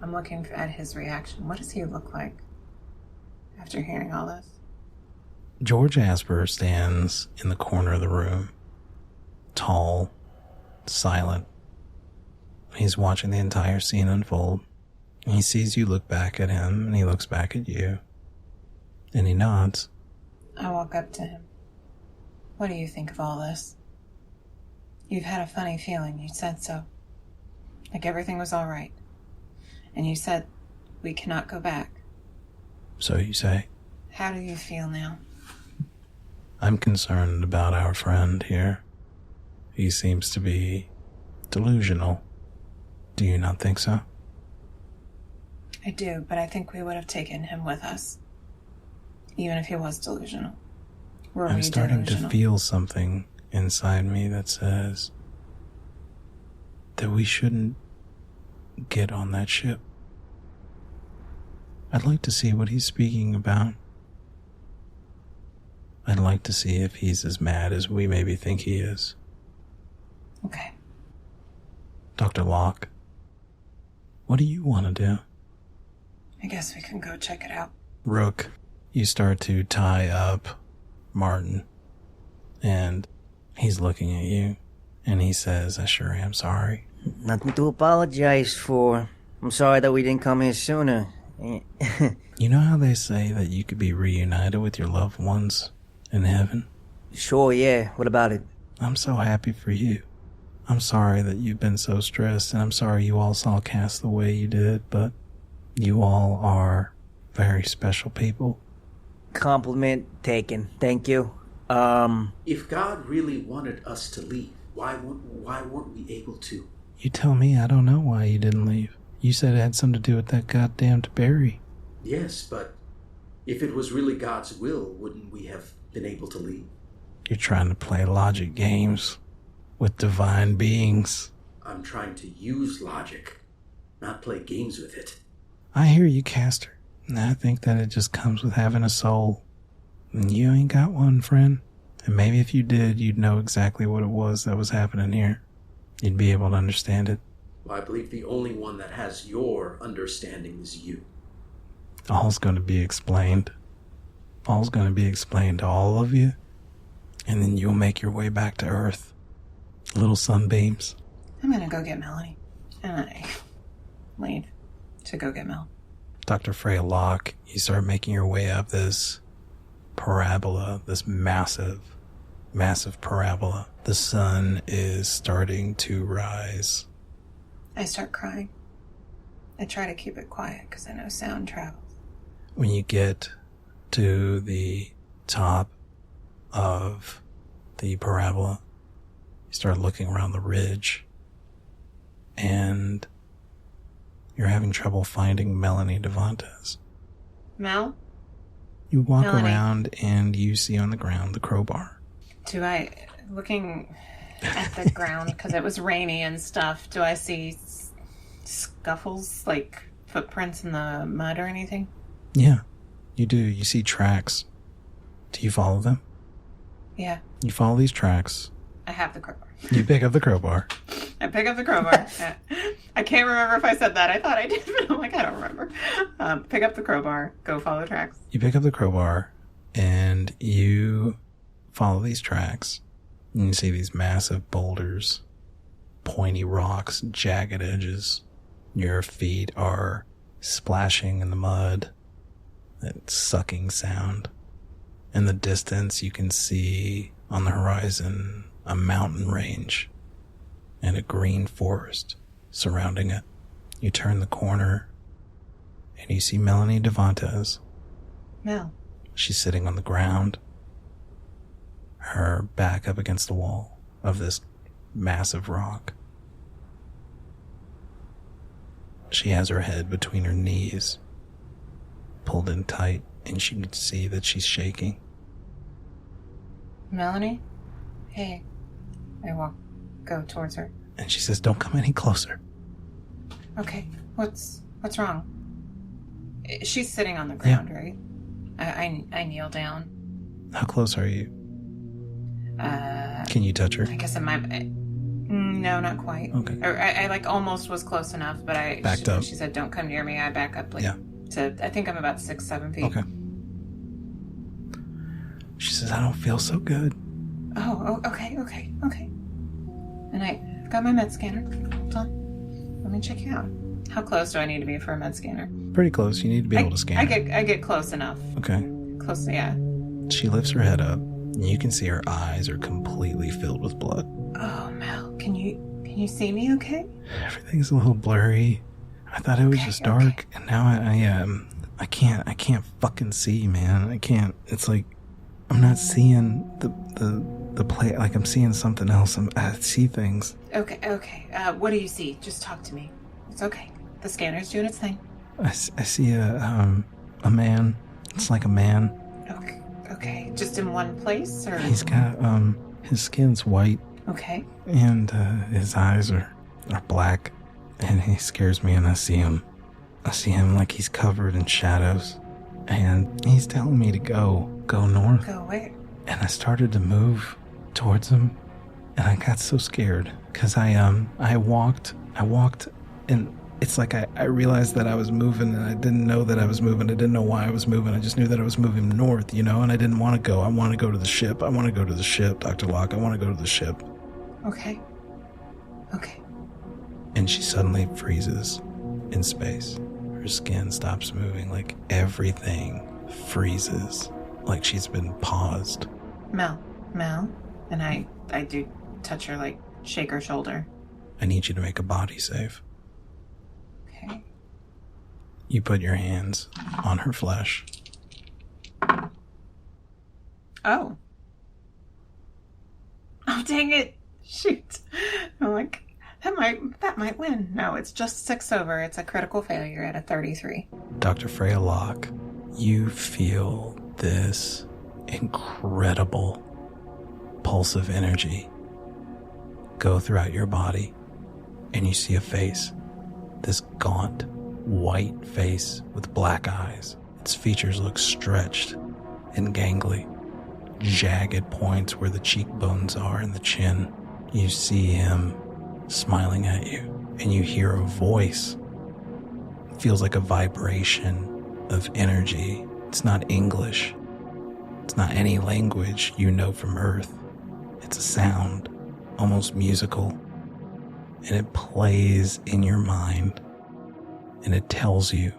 I'm looking at his reaction. What does he look like after hearing all this? George Asper stands in the corner of the room. Tall, silent. He's watching the entire scene unfold. He sees you look back at him, and he looks back at you. And he nods. I walk up to him. What do you think of all this? You've had a funny feeling. You said so. Like everything was all right. And you said we cannot go back. So you say. How do you feel now? I'm concerned about our friend here. He seems to be delusional. Do you not think so? I do, but I think we would have taken him with us. Even if he was delusional. Were I'm we starting delusional? to feel something inside me that says that we shouldn't get on that ship. I'd like to see what he's speaking about. I'd like to see if he's as mad as we maybe think he is. Okay. Dr. Locke, what do you want to do? I guess we can go check it out. Rook, you start to tie up Martin, and he's looking at you, and he says, I sure am sorry. Nothing to apologize for. I'm sorry that we didn't come here sooner. You know how they say that you could be reunited with your loved ones in heaven? Sure, yeah. What about it? I'm so happy for you. I'm sorry that you've been so stressed, and I'm sorry you all saw Cass the way you did, but you all are very special people. Compliment taken. Thank you. If God really wanted us to leave, why weren't we able to? You tell me. I don't know why you didn't leave. You said it had something to do with that goddamned Barry. Yes, but if it was really God's will, wouldn't we have been able to leave? You're trying to play logic games with divine beings. I'm trying to use logic, not play games with it. I hear you, Castor. And I think that it just comes with having a soul. And you ain't got one, friend. And maybe if you did, you'd know exactly what it was that was happening here. You'd be able to understand it. Well, I believe the only one that has your understanding is you. All's going to be explained. All's going to be explained to all of you. And then you'll make your way back to Earth. Little sunbeams. I'm gonna go get Melanie. And I leave to go get Mel. Dr. Freya Locke, you start making your way up this parabola, this massive parabola. The sun is starting to rise. I start crying. I try to keep it quiet because I know sound travels. When you get to the top of the parabola, you start looking around the ridge, and you're having trouble finding Melanie Devantes. Mel? You walk Melanie. around and you see on the ground the crowbar. Looking at the ground, because it was rainy and stuff, do I see scuffles, like footprints in the mud or anything? Yeah, you do. You see tracks. Do you follow them? Yeah, You follow these tracks. I have the crowbar. You pick up the crowbar. I pick up the crowbar. I can't remember if I said that. I thought I did, but I'm like, I don't remember. Pick up the crowbar, go follow tracks. You pick up the crowbar and you follow these tracks. And you see these massive boulders, pointy rocks, jagged edges. Your feet are splashing in the mud. That sucking sound. In the distance, you can see on the horizon a mountain range and a green forest surrounding it. You turn the corner and you see Melanie Devantes. Mel. She's sitting on the ground, her back up against the wall of this massive rock. She has her head between her knees, pulled in tight, and you can see that she's shaking. Melanie? Hey. I go towards her. And she says, "Don't come any closer." Okay, what's wrong? She's sitting on the ground, right? I kneel down. How close are you? Can you touch her? I guess it might. No, not quite. Okay. Or I like almost was close enough, but I backed up. She said, "Don't come near me." I back up like Yeah. to. I think I'm about 6-7 feet. Okay. She says, "I don't feel so good." Oh, okay. And I've got my med scanner. Hold on. Let me check you out. How close do I need to be for a med scanner? Pretty close. You need to be able to scan her. I get close enough. Okay. Close, yeah. She lifts her head up, and you can see her eyes are completely filled with blood. Oh, Mel, can you see me okay? Everything's a little blurry. I thought it was just dark, and now I can't fucking see, man. I can't. It's like I'm not seeing the play. Like I'm seeing something else. I see things. Okay. What do you see? Just talk to me. It's okay. The scanner's doing its thing. I see a man. It's like a man. Okay. Just in one place, or He's got his skin's white. okay. And his eyes are black, and he scares me. And I see him like he's covered in shadows, and he's telling me to go north. Go where? And I started to move towards him, and I got so scared because I walked, and it's like I realized that I was moving, and I didn't know that I was moving. I didn't know why I was moving. I just knew that I was moving north, and I didn't want to go. I want to go to the ship. I want to go to the ship, Dr. Locke. I want to go to the ship. Okay. And she suddenly freezes in space. Her skin stops moving, like everything freezes, like she's been paused. Mel, and I do touch her, like shake her shoulder. I need you to make a body save. Okay. You put your hands on her flesh. Oh, dang it. Shoot. I'm like, that might win. No, it's just 6 over. It's a critical failure at a 33. Dr. Freya Locke, you feel this incredible pulse of energy go throughout your body. and you see a face. This gaunt, white face with black eyes. Its features look stretched and gangly. Jagged points where the cheekbones are and the chin. You see him smiling at you, and you hear a voice. It feels like a vibration of energy. It's not English. It's not any language you know from Earth. It's a sound, almost musical, and it plays in your mind, and it tells you